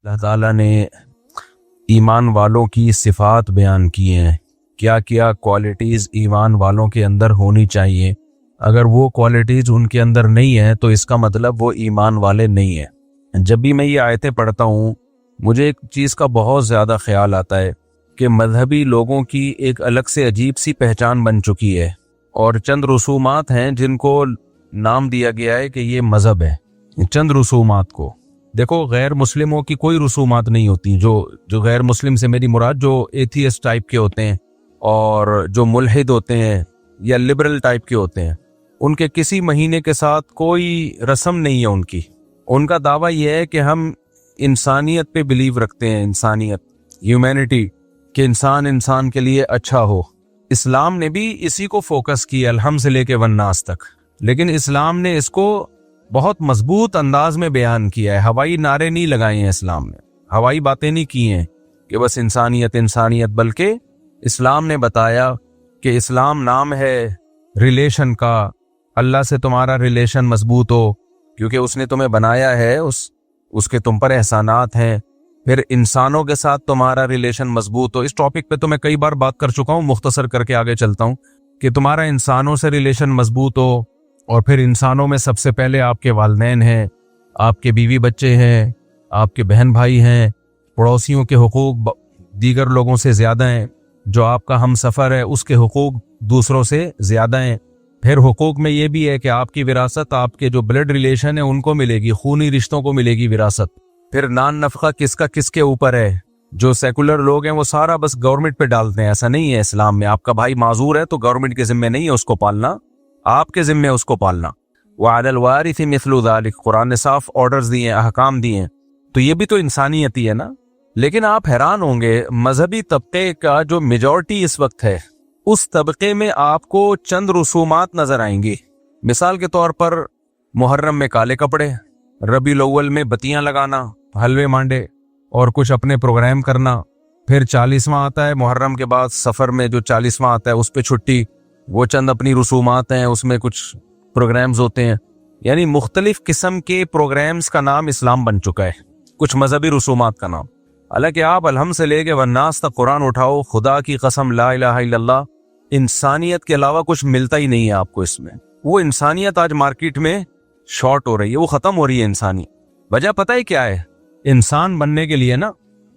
اللہ تعالیٰ نے ایمان والوں کی صفات بیان کی ہیں، کیا کیا کوالٹیز ایمان والوں کے اندر ہونی چاہیے۔ اگر وہ کوالٹیز ان کے اندر نہیں ہیں تو اس کا مطلب وہ ایمان والے نہیں ہیں۔ جب بھی میں یہ آیتیں پڑھتا ہوں مجھے ایک چیز کا بہت زیادہ خیال آتا ہے کہ مذہبی لوگوں کی ایک الگ سے عجیب سی پہچان بن چکی ہے، اور چند رسومات ہیں جن کو نام دیا گیا ہے کہ یہ مذہب ہے۔ چند رسومات کو دیکھو، غیر مسلموں کی کوئی رسومات نہیں ہوتی، جو غیر مسلم سے میری مراد جو ایتھیسٹ ٹائپ کے ہوتے ہیں اور جو ملحد ہوتے ہیں یا لبرل ٹائپ کے ہوتے ہیں، ان کے کسی مہینے کے ساتھ کوئی رسم نہیں ہے۔ ان کا دعویٰ یہ ہے کہ ہم انسانیت پہ بلیو رکھتے ہیں، انسانیت، ہیومینٹی، کہ انسان کے لیے اچھا ہو۔ اسلام نے بھی اسی کو فوکس کیا الحمد سے لے کے والناس تک، لیکن اسلام نے اس کو بہت مضبوط انداز میں بیان کیا ہے۔ ہوائی نعرے نہیں لگائے ہیں اسلام نے، ہوائی باتیں نہیں کی ہیں کہ بس انسانیت انسانیت، بلکہ اسلام نے بتایا کہ اسلام نام ہے ریلیشن کا، اللہ سے تمہارا ریلیشن مضبوط ہو کیونکہ اس نے تمہیں بنایا ہے، اس کے تم پر احسانات ہیں، پھر انسانوں کے ساتھ تمہارا ریلیشن مضبوط ہو۔ اس ٹاپک پہ تو میں کئی بار بات کر چکا ہوں، مختصر کر کے آگے چلتا ہوں کہ تمہارا انسانوں سے ریلیشن مضبوط ہو، اور پھر انسانوں میں سب سے پہلے آپ کے والدین ہیں، آپ کے بیوی بچے ہیں، آپ کے بہن بھائی ہیں، پڑوسیوں کے حقوق دیگر لوگوں سے زیادہ ہیں، جو آپ کا ہم سفر ہے اس کے حقوق دوسروں سے زیادہ ہیں۔ پھر حقوق میں یہ بھی ہے کہ آپ کی وراثت آپ کے جو بلڈ ریلیشن ہے ان کو ملے گی، خونی رشتوں کو ملے گی وراثت۔ پھر نان نفقہ کس کا کس کے اوپر ہے، جو سیکولر لوگ ہیں وہ سارا بس گورنمنٹ پہ ڈالتے ہیں، ایسا نہیں ہے اسلام میں۔ آپ کا بھائی معذور ہے تو گورنمنٹ کے ذمہ نہیں ہے اس کو پالنا، آپ کے ذمہ اس کو پالنا۔ وَعَلَى الْوَارِثِ مِثْلُ ذَلِكَ، قرآن نے صاف آرڈرز دیے ہیں، احکام دیے ہیں، تو یہ بھی تو انسانیت ہی ہے نا۔ لیکن آپ حیران ہوں گے مذہبی طبقے کا جو میجورٹی اس وقت ہے، اس طبقے میں آپ کو چند رسومات نظر آئیں گی۔ مثال کے طور پر محرم میں کالے کپڑے، ربیع الاول میں بتیاں لگانا، حلوے مانڈے اور کچھ اپنے پروگرام کرنا، پھر 40واں آتا ہے محرم کے بعد، سفر میں جو 40واں آتا ہے اس پہ چھٹی، وہ چند اپنی رسومات ہیں، اس میں کچھ پروگرامز ہوتے ہیں۔ یعنی مختلف قسم کے پروگرامز کا نام اسلام بن چکا ہے، کچھ مذہبی رسومات کا نام۔ حالانکہ آپ الحمد سے لے کے والناس تک قرآن اٹھاؤ، خدا کی قسم لا الہ الا اللہ، انسانیت کے علاوہ کچھ ملتا ہی نہیں ہے آپ کو اس میں۔ وہ انسانیت آج مارکیٹ میں شارٹ ہو رہی ہے، وہ ختم ہو رہی ہے انسانیت۔ وجہ پتہ ہے کیا ہے؟ انسان بننے کے لیے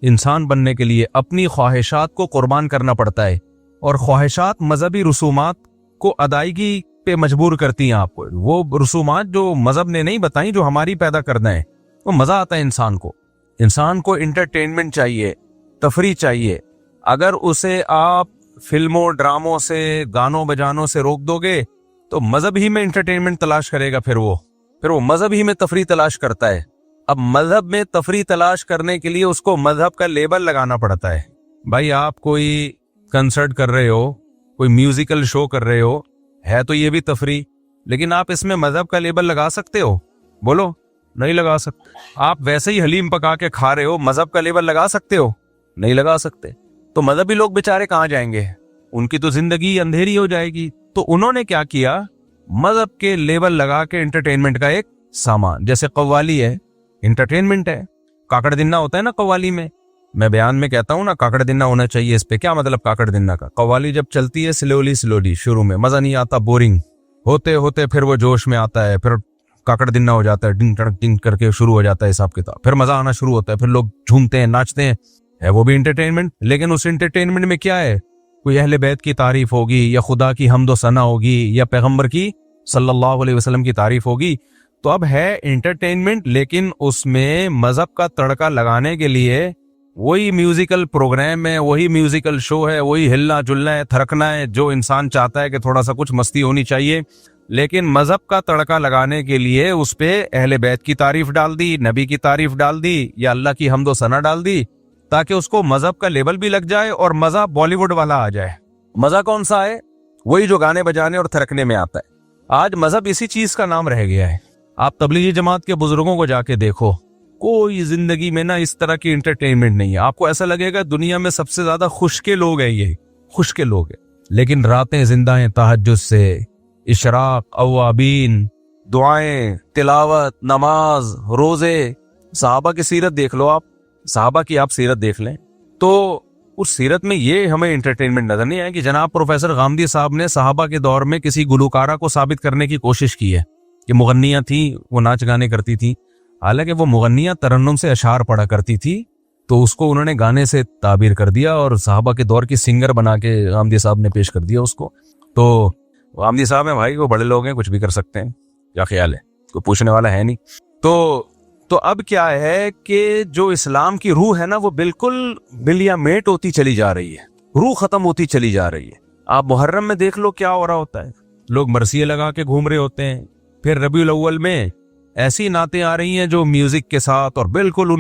انسان بننے کے لیے اپنی خواہشات کو قربان کرنا پڑتا ہے، اور خواہشات مذہبی رسومات کو ادائیگی پہ مجبور کرتی ہیں آپ کو۔ وہ رسومات جو مذہب نے نہیں بتائیں، جو ہماری پیدا کرنا ہے، وہ مزہ آتا ہے انسان کو انٹرٹینمنٹ چاہیے، تفریح چاہیے۔ اگر اسے آپ فلموں ڈراموں سے، گانوں بجانوں سے روک دو گے تو مذہب ہی میں انٹرٹینمنٹ تلاش کرے گا، پھر وہ مذہب ہی میں تفریح تلاش کرتا ہے۔ اب مذہب میں تفریح تلاش کرنے کے لیے اس کو مذہب کا لیبل لگانا پڑتا ہے۔ بھائی آپ کوئی کنسرٹ کر رہے ہو، کوئی میوزیکل شو کر رہے ہو، ہے تو یہ بھی تفریح، لیکن آپ اس میں مذہب کا لیبل لگا سکتے ہو؟ بولو، نہیں لگا سکتے۔ آپ ویسے ہی حلیم پکا کے کھا رہے ہو، مذہب کا لیبل لگا سکتے ہو؟ نہیں لگا سکتے۔ تو مذہبی لوگ بیچارے کہاں جائیں گے؟ ان کی تو زندگی اندھیری ہو جائے گی۔ تو انہوں نے کیا کیا؟ مذہب کے لیبل لگا کے انٹرٹینمنٹ کا ایک سامان، جیسے قوالی ہے، انٹرٹینمنٹ ہے۔ کاکڑ دنہ ہوتا ہے نا قوالی میں بیان میں کہتا ہوں نا کاکڑ دنہ ہونا چاہیے۔ اس پہ کیا مطلب کاکڑ دنہ کا؟ قوالی جب چلتی ہے سلولی شروع میں مزہ نہیں آتا، بورنگ ہوتے ہوتے پھر وہ جوش میں آتا ہے، پھر کاکڑ دنہ ہو جاتا ہے، ڈنگ ٹڑک ڈنگ کر کے شروع ہو جاتا ہے حساب کتاب، پھر مزہ آنا شروع ہوتا ہے، پھر لوگ جھومتے ہیں، ناچتے ہیں، ہے وہ بھی انٹرٹینمنٹ۔ لیکن اس انٹرٹینمنٹ میں کیا ہے؟ کوئی اہل بیت کی تعریف ہوگی، یا خدا کی حمد و ثنا ہوگی، یا پیغمبر کی صلی اللہ علیہ وسلم کی تعریف ہوگی۔ تو اب ہے انٹرٹینمنٹ، لیکن اس میں مذہب کا تڑکا لگانے کے لیے وہی میوزیکل پروگرام ہے، وہی میوزیکل شو ہے، وہی ہلنا جلنا ہے، تھرکنا ہے، جو انسان چاہتا ہے کہ تھوڑا سا کچھ مستی ہونی چاہیے۔ لیکن مذہب کا تڑکا لگانے کے لیے اس پہ اہل بیت کی تعریف ڈال دی، نبی کی تعریف ڈال دی، یا اللہ کی حمد و ثنا ڈال دی، تاکہ اس کو مذہب کا لیبل بھی لگ جائے اور مزہ بالی ووڈ والا آ جائے۔ مزہ کون سا ہے؟ وہی جو گانے بجانے اور تھرکنے میں آتا ہے۔ آج مذہب اسی چیز کا نام رہ گیا ہے۔ آپ تبلیغی جماعت کے بزرگوں کو جا کے دیکھو، کوئی زندگی میں اس طرح کی انٹرٹینمنٹ نہیں ہے۔ آپ کو ایسا لگے گا دنیا میں سب سے زیادہ خوش کے لوگ ہیں، یہ خوش کے لوگ ہیں، لیکن راتیں زندہ ہیں تہجد سے، اشراق، اوابین، دعائیں، تلاوت، نماز، روزے۔ صحابہ کی سیرت دیکھ لو آپ، صحابہ کی آپ سیرت دیکھ لیں تو اس سیرت میں یہ ہمیں انٹرٹینمنٹ نظر نہیں آئے کہ جناب پروفیسر غامدی صاحب نے صحابہ کے دور میں کسی گلوکارہ کو ثابت کرنے کی کوشش کی ہے کہ مغنیاں تھیں، وہ ناچ گانے کرتی تھیں، حالانکہ وہ مغنیاں ترنم سے اشعار پڑھا کرتی تھی، تو اس کو انہوں نے گانے سے تعبیر کر دیا اور صحابہ کے دور کی سنگر بنا کے غامدی صاحب نے پیش کر دیا اس کو. تو غامدی صاحب ہیں بھائی، وہ بڑے لوگ ہیں، کچھ بھی کر سکتے ہیں، کیا خیال ہے؟ کوئی پوچھنے والا ہے نہیں. تو اب کیا ہے کہ جو اسلام کی روح ہے نا وہ بالکل بلیا میٹ ہوتی چلی جا رہی ہے، روح ختم ہوتی چلی جا رہی ہے. آپ محرم میں دیکھ لو کیا ہو رہا ہوتا ہے، لوگ مرثیے لگا کے گھوم رہے ہوتے ہیں. پھر ربیع الاول میں ایسی نعتیں آ رہی ہیں جو میوزک کے ساتھ، اور بالکل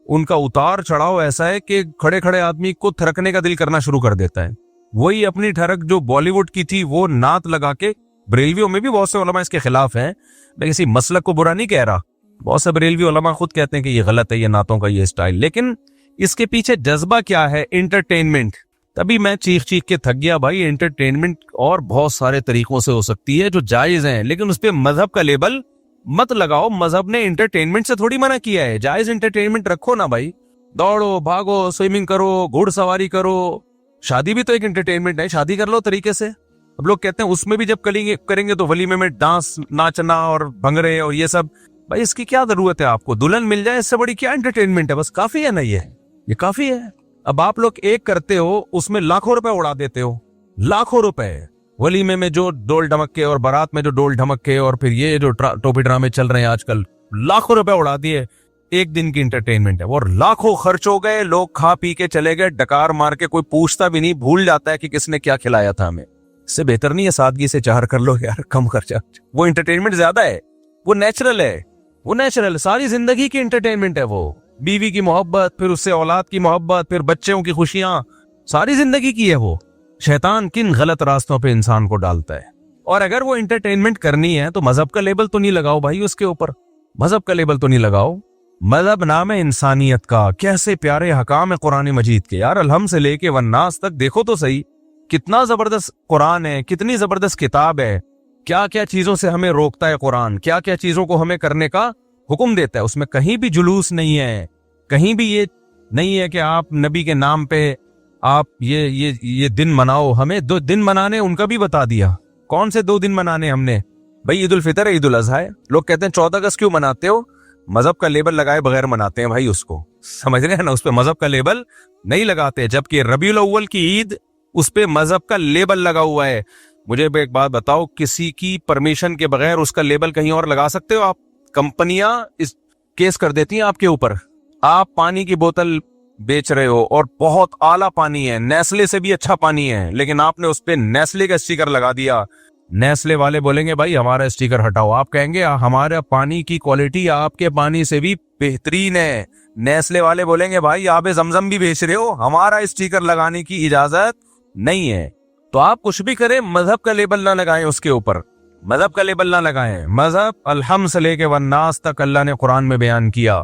ان کا اتار چڑھاؤ ایسا ہے کہ کھڑے کھڑے آدمی کو تھرکنے کا دل کرنا شروع کر دیتا ہے. وہی اپنی ٹھڑک جو بالی ووڈ کی تھی وہ نعت لگا کے، بریلویوں میں بھی بہت سے علماء اس کے خلاف ہیں، میں کسی مسلک کو برا نہیں کہہ رہا، بہت سے بریلوی علماء خود کہتے ہیں کہ یہ غلط ہے یہ نعتوں کا یہ اسٹائل، لیکن اس کے پیچھے جذبہ کیا ہے؟ انٹرٹینمنٹ. تبھی میں چیخ کے تھک گیا بھائی. انٹرٹینمنٹ اور بہت سارے طریقوں سے ہو سکتی ہے جو جائز ہیں، لیکن اس پہ مذہب کا لیبل مت لگاؤ. مذہب نے انٹرٹینمنٹ سے تھوڑی منع کیا ہے، جائز انٹرٹینمنٹ رکھو نا بھائی. دوڑو، بھاگو، سوئمنگ کرو، گھوڑ سواری کرو. شادی بھی تو ایک انٹرٹینمنٹ ہے، شادی کر لو طریقے سے. اب لوگ کہتے ہیں اس میں بھی جب کریں گے تو ولیمے میں ڈانس، ناچنا اور بھنگڑے اور یہ سب. بھائی اس کی کیا ضرورت ہے؟ آپ کو دلہن مل جائے، اس سے بڑی کیا انٹرٹینمنٹ ہے؟ بس کافی ہے نا، یہ کافی ہے. اب آپ لوگ ایک کرتے ہو، اس میں لاکھوں روپے اڑا دیتے ہو، لاکھوں روپے. ولیمے میں جو ڈول ڈھمکے اور بارات میں جو ڈول ڈھمکے اور پھر یہ جو ٹوپی ڈرامے چل رہے ہیں آج کل، لاکھوں روپے اڑا دیے. ایک دن کی انٹرٹینمنٹ ہے اور لاکھوں خرچ ہو گئے، لوگ کھا پی کے چلے گئے، ڈکار مار کے، کوئی پوچھتا بھی نہیں، بھول جاتا ہے کہ کس نے کیا کھلایا تھا ہمیں. اس سے بہتر نہیں ہے سادگی سے چہر کر لو یار، کم خرچہ. وہ انٹرٹینمنٹ زیادہ ہے، وہ نیچرل ہے، وہ نیچرل ساری زندگی کی انٹرٹینمنٹ ہے. وہ بیوی کی محبت، پھر اس سے اولاد کی محبت، پھر بچوں کی خوشیاں، ساری زندگی کی ہے. وہ شیطان کن غلط راستوں پہ انسان کو ڈالتا ہے. اور اگر وہ انٹرٹینمنٹ کرنی ہے تو مذہب کا لیبل تو نہیں لگاؤ بھائی اس کے اوپر، مذہب کا لیبل تو نہیں لگاؤ. مذہب نام ہے انسانیت کا. کیسے پیارے حکام ہے قرآن مجید کے یار، الحمد سے لے کے والناس تک دیکھو تو صحیح، کتنا زبردست قرآن ہے، کتنی زبردست کتاب ہے. کیا کیا چیزوں سے ہمیں روکتا ہے قرآن، کیا کیا چیزوں کو ہمیں کرنے کا حکم دیتا ہے. اس میں کہیں بھی جلوس نہیں ہے، کہیں بھی یہ نہیں ہے کہ آپ نبی کے نام پہ آپ یہ دن مناؤ. ہمیں 2 دن منانے ان کا بھی بتا دیا. کون سے 2 دن منانے ہم نے؟ بھائی عید الفطر ہے، عید الاضحیٰ ہے. لوگ کہتے ہیں 14 اگست کیوں مناتے ہو؟ مذہب کا لیبل لگائے بغیر مناتے ہیں بھائی اس کو، سمجھ رہے ہیں نا؟ اس پہ مذہب کا لیبل نہیں لگاتے، جبکہ ربیع الاول کی عید اس پہ مذہب کا لیبل لگا ہوا ہے. مجھے ایک بات بتاؤ، کسی کی پرمیشن کے بغیر اس کا لیبل کہیں اور لگا سکتے ہو آپ؟ کمپنیاں اس کیس کر دیتی ہیں آپ کے اوپر. آپ پانی کی بوتل بیچ رہے ہو اور بہت اعلیٰ پانی ہے، نیسلے سے بھی اچھا پانی ہے، لیکن آپ نے اس پہ نیسلے کا اسٹیکر لگا دیا. نیسلے والے بولیں گے بھائی ہمارا اسٹیکر ہٹاؤ، آپ کہیں گے ہمارا پانی کی کوالٹی آپ کے پانی سے بھی بہترین ہے. نیسلے والے بولیں گے بھائی آب زمزم بھی بیچ رہے ہو، ہمارا اسٹیکر لگانے کی اجازت نہیں ہے. تو آپ کچھ بھی کریں، مذہب کا لیبل نہ لگائیں اس کے اوپر، مذہب کا لیبل نہ لگائیں. مذہب الحمد سے لے کے والناس تک اللہ نے قرآن میں بیان کیا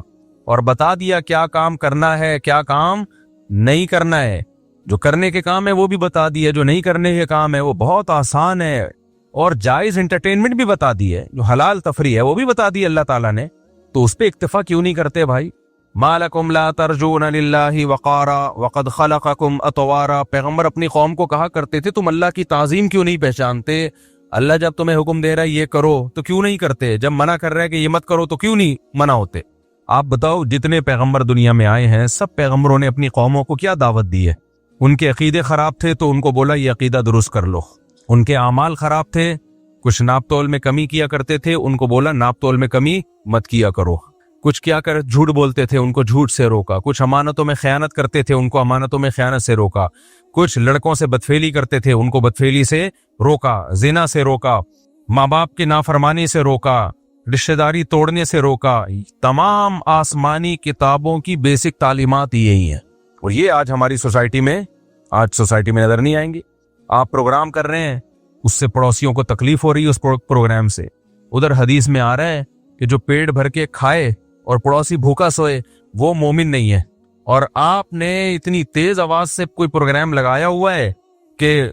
اور بتا دیا کیا کام کرنا ہے، کیا کام نہیں کرنا ہے. جو کرنے کے کام ہے وہ بھی بتا دیا، جو نہیں کرنے کے کام ہے وہ بہت آسان ہے. اور جائز انٹرٹینمنٹ بھی بتا دی ہے، جو حلال تفریح ہے وہ بھی بتا دی اللہ تعالیٰ نے. تو اس پہ اکتفا کیوں نہیں کرتے بھائی؟ ما لکم لا ترجون للہ وقارا وقد خلقکم اطوارا. پیغمبر اپنی قوم کو کہا کرتے تھے تم اللہ کی تعظیم کیوں نہیں پہچانتے؟ اللہ جب تمہیں حکم دے رہا ہے یہ کرو تو کیوں نہیں کرتے؟ جب منع کر رہا ہے کہ یہ مت کرو تو کیوں نہیں منع ہوتے؟ آپ بتاؤ، جتنے پیغمبر دنیا میں آئے ہیں سب پیغمبروں نے اپنی قوموں کو کیا دعوت دی ہے؟ ان کے عقیدے خراب تھے تو ان کو بولا یہ عقیدہ درست کر لو. ان کے اعمال خراب تھے، کچھ ناپ تول میں کمی کیا کرتے تھے، ان کو بولا ناپ تول میں کمی مت کیا کرو. کچھ کیا کر جھوٹ بولتے تھے، ان کو جھوٹ سے روکا. کچھ امانتوں میں خیانت کرتے تھے، ان کو امانتوں میں خیانت سے روکا. کچھ لڑکوں سے بدفعلی کرتے تھے، ان کو بدفعلی سے روکا. زنا سے روکا، ماں باپ کی نافرمانی سے روکا، رشتہ داری توڑنے سے روکا. تمام آسمانی کتابوں کی بیسک تعلیمات یہی ہیں، اور یہ آج ہماری سوسائٹی میں نظر نہیں آئیں گی. آپ پروگرام کر رہے ہیں، اس سے پڑوسیوں کو تکلیف ہو رہی ہے اس پروگرام سے. ادھر حدیث میں آ رہا ہے کہ جو پیٹ بھر کے کھائے اور پڑوسی بھوکا سوئے وہ مومن نہیں ہے. اور آپ نے اتنی تیز آواز سے کوئی پروگرام لگایا ہوا ہے کہ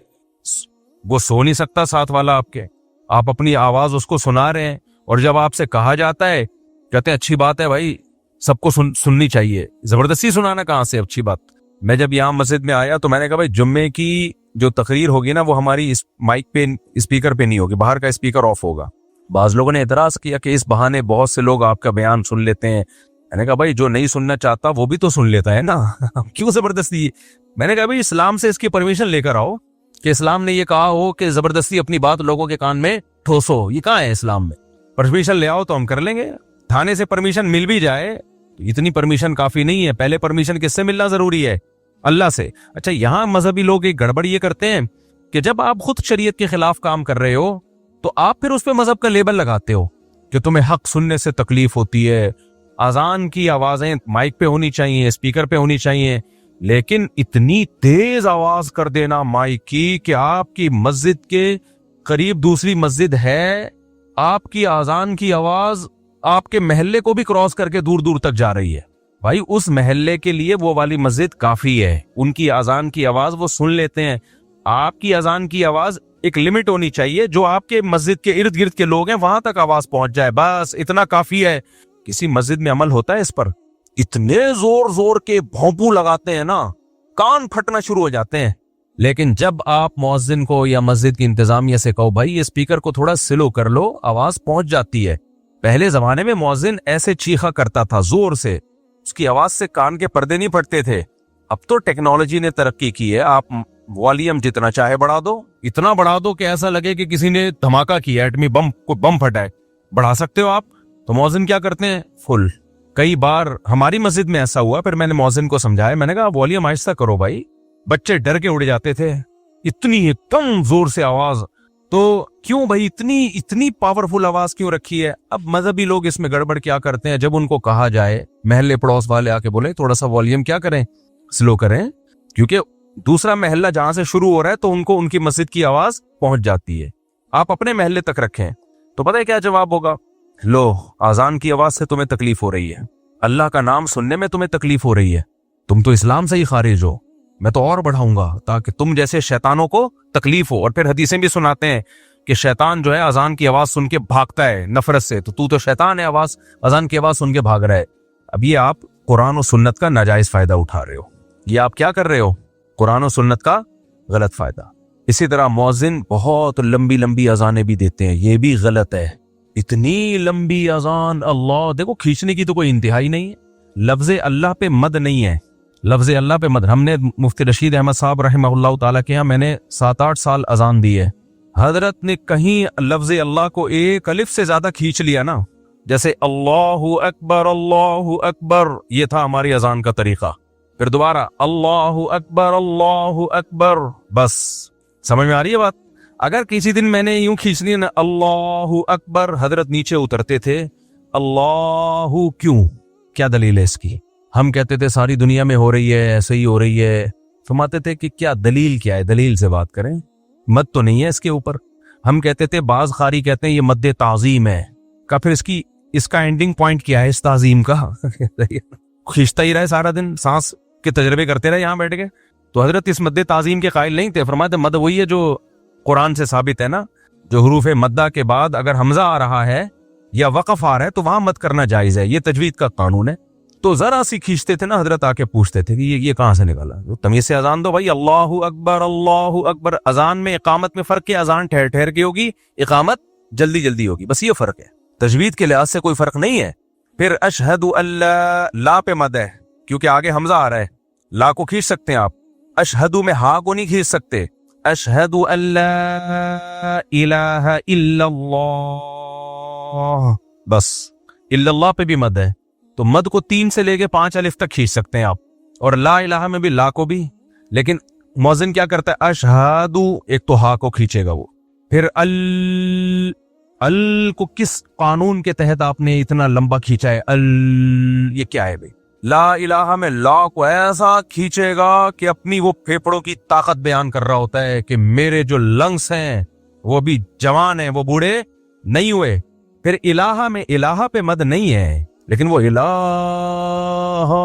وہ سو نہیں سکتا ساتھ والا آپ کے. آپ اپنی آواز اس کو سنا رہے ہیں، اور جب آپ سے کہا جاتا ہے کہتے ہیں اچھی بات ہے بھائی سب کو سننی چاہیے. زبردستی سنانا کہاں سے اچھی بات. میں جب یہاں مسجد میں آیا تو میں نے کہا بھائی جمعے کی جو تقریر ہوگی نا وہ ہماری اس مائک پہ اسپیکر پہ نہیں ہوگی, باہر کا اسپیکر آف ہوگا. بعض لوگوں نے اعتراض کیا کہ اس بہانے بہت سے لوگ آپ کا بیان سن لیتے ہیں. میں نے کہا بھائی جو نہیں سننا چاہتا وہ بھی تو سن لیتا ہے نا, کیوں زبردستی. میں نے کہا بھائی اسلام سے اس کی پرمیشن لے کر آؤ کہ اسلام نے یہ کہا ہو کہ زبردستی اپنی بات لوگوں کے کان میں ٹھوسو, یہ کہاں ہے اسلام میں. پرمیشن لے آؤ تو ہم کر لیں گے. تھانے سے پرمیشن مل بھی جائے تو اتنی پرمیشن کافی نہیں ہے. پہلے پرمیشن کس سے ملنا ضروری ہے؟ اللہ سے. اچھا یہاں مذہبی لوگ ایک گڑبڑ یہ کرتے ہیں کہ جب آپ خود شریعت کے خلاف کام کر رہے ہو تو آپ پھر اس پہ مذہب کا لیبل لگاتے ہو کہ تمہیں حق سننے سے تکلیف ہوتی ہے, اذان کی آوازیں مائک پہ ہونی چاہیے, اسپیکر پہ ہونی چاہیے, لیکن اتنی تیز آواز کر دینا مائک کی کہ آپ کی مسجد کے قریب دوسری مسجد ہے, آپ کی اذان کی آواز آپ کے محلے کو بھی کراس کر کے دور دور تک جا رہی ہے. بھائی اس محلے کے لیے وہ والی مسجد کافی ہے, ان کی اذان کی آواز وہ سن لیتے ہیں. آپ کی اذان کی آواز ایک لمٹ ہونی چاہیے, جو آپ کے مسجد کے ارد گرد کے لوگ ہیں وہاں تک آواز پہنچ جائے, بس اتنا کافی ہے. کسی مسجد میں عمل ہوتا ہے اس پر؟ اتنے زور زور کے بھونپو لگاتے ہیں نا, کان پھٹنا شروع ہو جاتے ہیں. لیکن جب آپ مؤذن کو یا مسجد کی انتظامیہ سے کہو بھائی اسپیکر کو تھوڑا سلو کر لو, آواز پہنچ جاتی ہے. پہلے زمانے میں مؤذن ایسے چیخا کرتا تھا زور سے, اس کی آواز سے کان کے پردے نہیں پھٹتے تھے. اب تو ٹیکنالوجی نے ترقی کی ہے, آپ والیوم جتنا چاہے بڑھا دو, اتنا بڑھا دو کہ ایسا لگے کہ کسی نے دھماکہ کیا, ایٹمی بم کو بم پھٹا ہے, بڑھا سکتے ہو آپ. تو مؤذن کیا کرتے ہیں؟ فل. کئی بار ہماری مسجد میں ایسا ہوا, پھر میں نے مؤذن کو سمجھایا, میں نے کہا والیوم آہستہ کرو بھائی, بچے ڈر کے اڑ جاتے تھے, اتنی کم زور سے آواز. تو کیوں بھائی اتنی پاورفل آواز کیوں رکھی ہے؟ اب مذہبی لوگ اس میں گڑبڑ کیا کرتے ہیں, جب ان کو کہا جائے, محلے پڑوس والے آ کے بولے تھوڑا سا والیوم کیا کریں, سلو کریں, کیونکہ دوسرا محلہ جہاں سے شروع ہو رہا ہے تو ان کو ان کی مسجد کی آواز پہنچ جاتی ہے, آپ اپنے محلے تک رکھیں. تو پتہ ہے کیا جواب ہوگا؟ لو اذان کی آواز سے تمہیں تکلیف ہو رہی ہے, اللہ کا نام سننے میں تمہیں تکلیف ہو رہی ہے, تم تو اسلام سے ہی خارج ہو, میں تو اور بڑھاؤں گا تاکہ تم جیسے شیطانوں کو تکلیف ہو. اور پھر حدیثیں بھی سناتے ہیں کہ شیطان جو ہے اذان کی آواز سن کے بھاگتا ہے نفرت سے, تو شیطان ہے, اذان کی آواز سن کے بھاگ رہا ہے. اب یہ آپ قرآن و سنت کا ناجائز فائدہ اٹھا رہے ہو, یہ آپ کیا کر رہے ہو؟ قرآن و سنت کا غلط فائدہ. اسی طرح مؤذن بہت لمبی لمبی اذانیں بھی دیتے ہیں, یہ بھی غلط ہے. اتنی لمبی اذان, اللہ دیکھو کھینچنے کی تو کوئی انتہائی نہیں ہے. لفظ اللہ پہ مد نہیں ہے, لفظ اللہ پہ مد. ہم نے مفتی رشید احمد صاحب رحمہ اللہ تعالیٰ کے یہاں میں نے 7-8 سال اذان دی ہے. حضرت نے کہیں لفظ اللہ کو ایک الف سے زیادہ کھینچ لیا نا, جیسے اللہ اکبر, یہ تھا ہماری اذان کا طریقہ. پھر دوبارہ اللہ اکبر, بس. سمجھ میں آ رہی ہے بات؟ اگر کسی دن میں نے یوں کھینچ لیا نا اللہ اکبر, حضرت نیچے اترتے تھے. اللہ کیوں, کیا دلیل ہے اس کی؟ ہم کہتے تھے ساری دنیا میں ہو رہی ہے, ایسے ہی ہو رہی ہے. فرماتے تھے کہ کیا دلیل کیا ہے, دلیل سے بات کریں, مد تو نہیں ہے اس کے اوپر. ہم کہتے تھے, بعض قاری کہتے ہیں یہ مد تعظیم ہے. کا پھر اس کا اینڈنگ پوائنٹ کیا ہے اس تعظیم کا؟ کھینچتا ہی رہے سارا دن, سانس کے تجربے کرتے رہے یہاں بیٹھ کے. تو حضرت اس مد تعظیم کے قائل نہیں تھے. فرماتے مد وہی ہے جو قرآن سے ثابت ہے نا, جو حروف مدہ کے بعد اگر حمزہ آ رہا ہے یا وقف آ رہا ہے تو وہاں مد کرنا جائز ہے, یہ تجوید کا قانون ہے. تو ذرا سی کھینچتے تھے نا, حضرت آ کے پوچھتے تھے کہ یہ کہاں سے نکالا. تو تمیز سے اذان دو بھائی, اللہ اکبر. اذان میں اقامت میں فرق ہے, اذان ٹھہر ٹھہر کے ہوگی, اقامت جلدی جلدی ہوگی, بس یہ فرق ہے. تجوید کے لحاظ سے کوئی فرق نہیں ہے. پھر اشہد اللہ, لا پہ مد ہے کیونکہ آگے حمزہ آ رہا ہے, لا کو کھینچ سکتے ہیں آپ. اشہد میں ہا کو نہیں کھینچ سکتے. اشہد اللہ الہ الا اللہ, بس. الا اللہ پہ بھی مد ہے, تو مد کو 3 سے لے کے 5 الف تک کھینچ سکتے ہیں آپ. اور لا الہ میں بھی لا کو بھی. لیکن مؤذن کیا کرتا ہے, اشہد, ایک تو ہا کو کھینچے گا وہ. پھر ال کو کس قانون کے تحت آپ نے اتنا لمبا کھینچا ہے؟ یہ کیا ہے بھائی؟ لا الہ میں لا کو ایسا کھینچے گا کہ اپنی وہ پھیپڑوں کی طاقت بیان کر رہا ہوتا ہے کہ میرے جو لنگس ہیں وہ بھی جوان ہیں, وہ بوڑھے نہیں ہوئے. پھر الہ میں الہ پہ مد نہیں ہے, لیکن وہ الہ,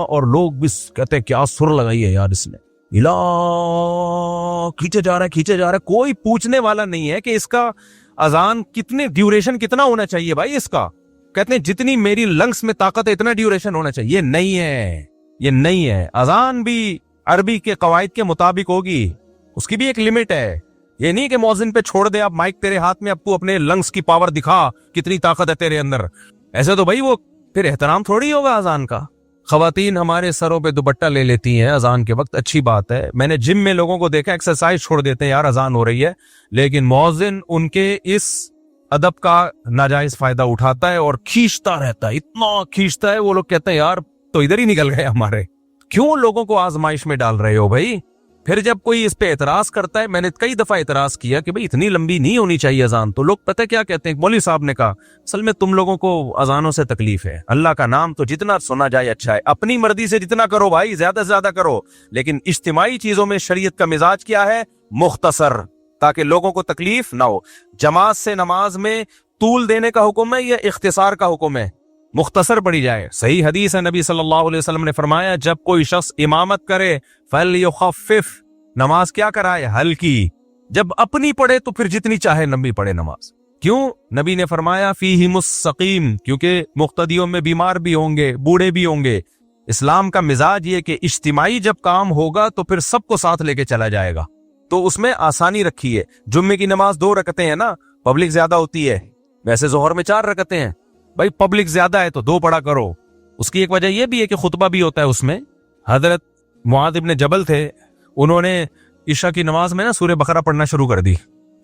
اور لوگ بھی کہتے ہیں کیا سر لگائی ہے یار اس نے, الہ کھینچے جا رہا ہے. کوئی پوچھنے والا نہیں ہے کہ اس کا اذان کتنے ڈیوریشن کتنا ہونا چاہیے بھائی اس کا. کہتے ہیں جتنی میری لنگس میں طاقت ہے اتنا ڈیوریشن ہونا چاہیے. یہ نہیں ہے, یہ نہیں ہے. اذان بھی عربی کے قواعد کے مطابق ہوگی, اس کی بھی ایک لمٹ ہے. یہ نہیں کہ مؤذن پہ چھوڑ دے, اب مائک تیرے ہاتھ میں, اب تو اپنے لنگس کی پاور دکھا کتنی طاقت ہے تیرے اندر. ایسے تو بھائی وہ پھر احترام تھوڑی ہوگا اذان کا. خواتین ہمارے سروں پہ دوپٹہ لے لیتی ہیں اذان کے وقت, اچھی بات ہے. میں نے جم میں لوگوں کو دیکھا ایکسرسائز چھوڑ دیتے ہیں, یار اذان ہو رہی ہے, لیکن مؤذن ان کے اس ادب کا ناجائز فائدہ اٹھاتا ہے اور کھینچتا رہتا ہے, اتنا کھینچتا ہے. وہ لوگ کہتے ہیں یار تو ادھر ہی نکل گئے ہمارے, کیوں لوگوں کو آزمائش میں ڈال رہے ہو بھائی. پھر جب کوئی اس پہ اعتراض کرتا ہے, میں نے کئی دفعہ اعتراض کیا کہ بھئی اتنی لمبی نہیں ہونی چاہیے اذان, تو لوگ پتہ کیا کہتے ہیں, مولوی صاحب نے کہا اصل میں تم لوگوں کو اذانوں سے تکلیف ہے, اللہ کا نام تو جتنا سنا جائے اچھا ہے, اپنی مرضی سے جتنا کرو بھائی, زیادہ سے زیادہ کرو, لیکن اجتماعی چیزوں میں شریعت کا مزاج کیا ہے, مختصر, تاکہ لوگوں کو تکلیف نہ ہو. جماعت سے نماز میں طول دینے کا حکم ہے یا اختصار کا حکم ہے؟ مختصر پڑھی جائے. صحیح حدیث ہے, نبی صلی اللہ علیہ وسلم نے فرمایا جب کوئی شخص امامت کرے فَلْيُخَفِّفْ, نماز کیا کرائے, ہلکی. جب اپنی پڑھے تو پھر جتنی چاہے لمبی پڑھے نماز. کیوں؟ نبی نے فرمایا فیہم السقیم, کیونکہ مقتدیوں میں بیمار بھی ہوں گے, بوڑھے بھی ہوں گے. اسلام کا مزاج یہ کہ اجتماعی جب کام ہوگا تو پھر سب کو ساتھ لے کے چلا جائے گا, تو اس میں آسانی رکھی ہے. جمعے کی نماز 2 رکعتیں ہیں نا, پبلک زیادہ ہوتی ہے, ویسے ظہر میں 4 رکعتیں ہیں, بھائی پبلک زیادہ ہے تو 2 پڑھا کرو. اس کی ایک وجہ یہ بھی ہے کہ خطبہ بھی ہوتا ہے اس میں. حضرت معاذ ابن جبل تھے, انہوں نے عشاء کی نماز میں نا سورہ بقرہ پڑھنا شروع کر دی.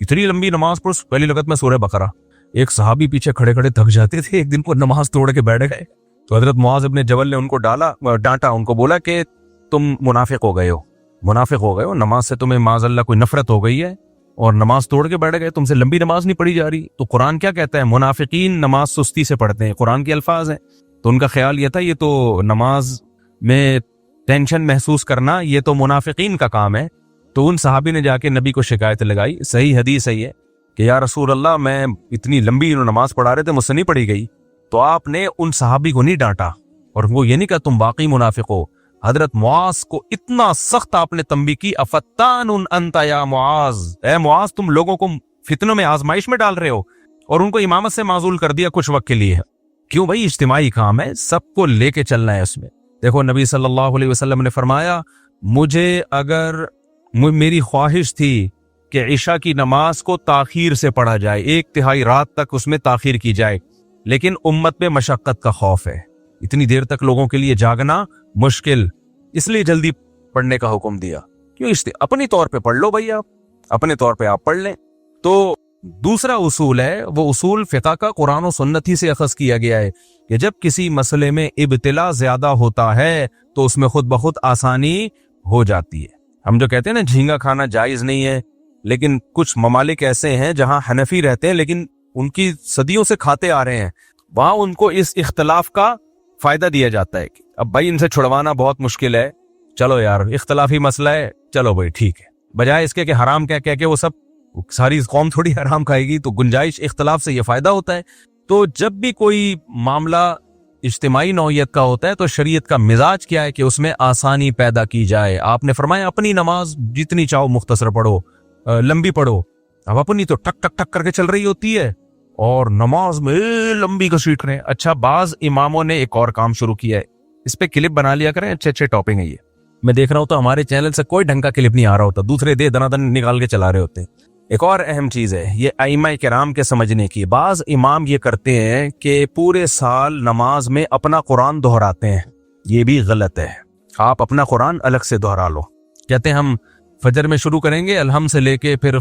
اتنی لمبی نماز پڑھ, پہلی رکعت میں سورہ بقرہ. ایک صحابی پیچھے کھڑے کھڑے تھک جاتے تھے, ایک دن کو نماز توڑ کے بیٹھ گئے. تو حضرت معاذ ابن جبل نے ان کو ڈانٹا, ان کو بولا کہ تم منافق ہو گئے ہو, نماز سے تمہیں معاذ اللہ کوئی نفرت ہو گئی ہے اور نماز توڑ کے بیٹھ گئے, تم سے لمبی نماز نہیں پڑھی جا رہی. تو قرآن کیا کہتا ہے, منافقین نماز سستی سے پڑھتے ہیں, قرآن کے الفاظ ہیں. تو ان کا خیال یہ تھا یہ تو نماز میں ٹینشن محسوس کرنا یہ تو منافقین کا کام ہے. تو ان صحابی نے جا کے نبی کو شکایت لگائی. صحیح حدیث ہے یہ کہ یا رسول اللہ, میں اتنی لمبی نماز پڑھا رہے تھے, مجھ سے نہیں پڑھی گئی. تو آپ نے ان صحابی کو نہیں ڈانٹا اور وہ یہ نہیں کہا تم واقعی منافق ہو. حضرت معاذ کو اتنا سخت آپ نے تنبیہ کی, افتان انت یا معاذ, اے معاذ تم لوگوں کو فتنوں میں آزمائش میں ڈال رہے ہو, اور ان کو امامت سے معزول کر دیا کچھ وقت کے لیے. کیوں بھائی, اجتماعی کام ہے, سب کو لے کے چلنا ہے اس میں. دیکھو نبی صلی اللہ علیہ وسلم نے فرمایا مجھے اگر میری خواہش تھی کہ عشاء کی نماز کو تاخیر سے پڑھا جائے, 1/3 رات تک اس میں تاخیر کی جائے, لیکن امت میں مشقت کا خوف ہے, اتنی دیر تک لوگوں کے لیے جاگنا مشکل, اس لیے جلدی پڑھنے کا حکم دیا. کیوں, اپنی طور پہ پڑھ لو بھائی, آپ اپنے طور پہ آپ پڑھ لیں. تو دوسرا اصول ہے, وہ اصول فقہ کا قرآن و سنت ہی سے اخذ کیا گیا ہے کہ جب کسی مسئلے میں ابتلا زیادہ ہوتا ہے تو اس میں خود بخود آسانی ہو جاتی ہے. ہم جو کہتے ہیں نا جھینگا کھانا جائز نہیں ہے, لیکن کچھ ممالک ایسے ہیں جہاں حنفی رہتے ہیں لیکن ان کی صدیوں سے کھاتے آ رہے ہیں, وہاں ان کو اس اختلاف کا فائدہ دیا جاتا ہے کہ اب بھائی ان سے چھڑوانا بہت مشکل ہے, چلو یار اختلافی مسئلہ ہے, چلو بھائی ٹھیک ہے, بجائے اس کے کہ حرام کہہ کے وہ سب ساری قوم تھوڑی حرام کھائے گی, تو گنجائش اختلاف سے یہ فائدہ ہوتا ہے. تو جب بھی کوئی معاملہ اجتماعی نوعیت کا ہوتا ہے تو شریعت کا مزاج کیا ہے کہ اس میں آسانی پیدا کی جائے. آپ نے فرمایا اپنی نماز جتنی چاہو مختصر پڑھو, لمبی پڑھو. اب اپنی تو ٹک ٹک ٹک کر کے چل رہی ہوتی ہے اور نماز میں لمبی گھسیٹ رہے ہیں. اچھا, بعض اماموں نے ایک اور کام شروع کیا ہے, اس پہ کلپ بنا لیا کریں, اچھے اچھے ٹاپنگ ہے یہ. میں دیکھ رہا ہوں تو ہمارے چینل سے کوئی ڈھنگ کا کلپ نہیں آ رہا ہوتا, دوسرے دن نکال کے چلا رہے ہوتے ہیں. ایک اور اہم چیز ہے یہ ائمہ کرام کے سمجھنے کی. بعض امام یہ کرتے ہیں کہ پورے سال نماز میں اپنا قرآن دہراتے ہیں, یہ بھی غلط ہے. آپ اپنا قرآن الگ سے دہرا لو. کہتے ہیں ہم فجر میں شروع کریں گے الحم سے لے کے پھر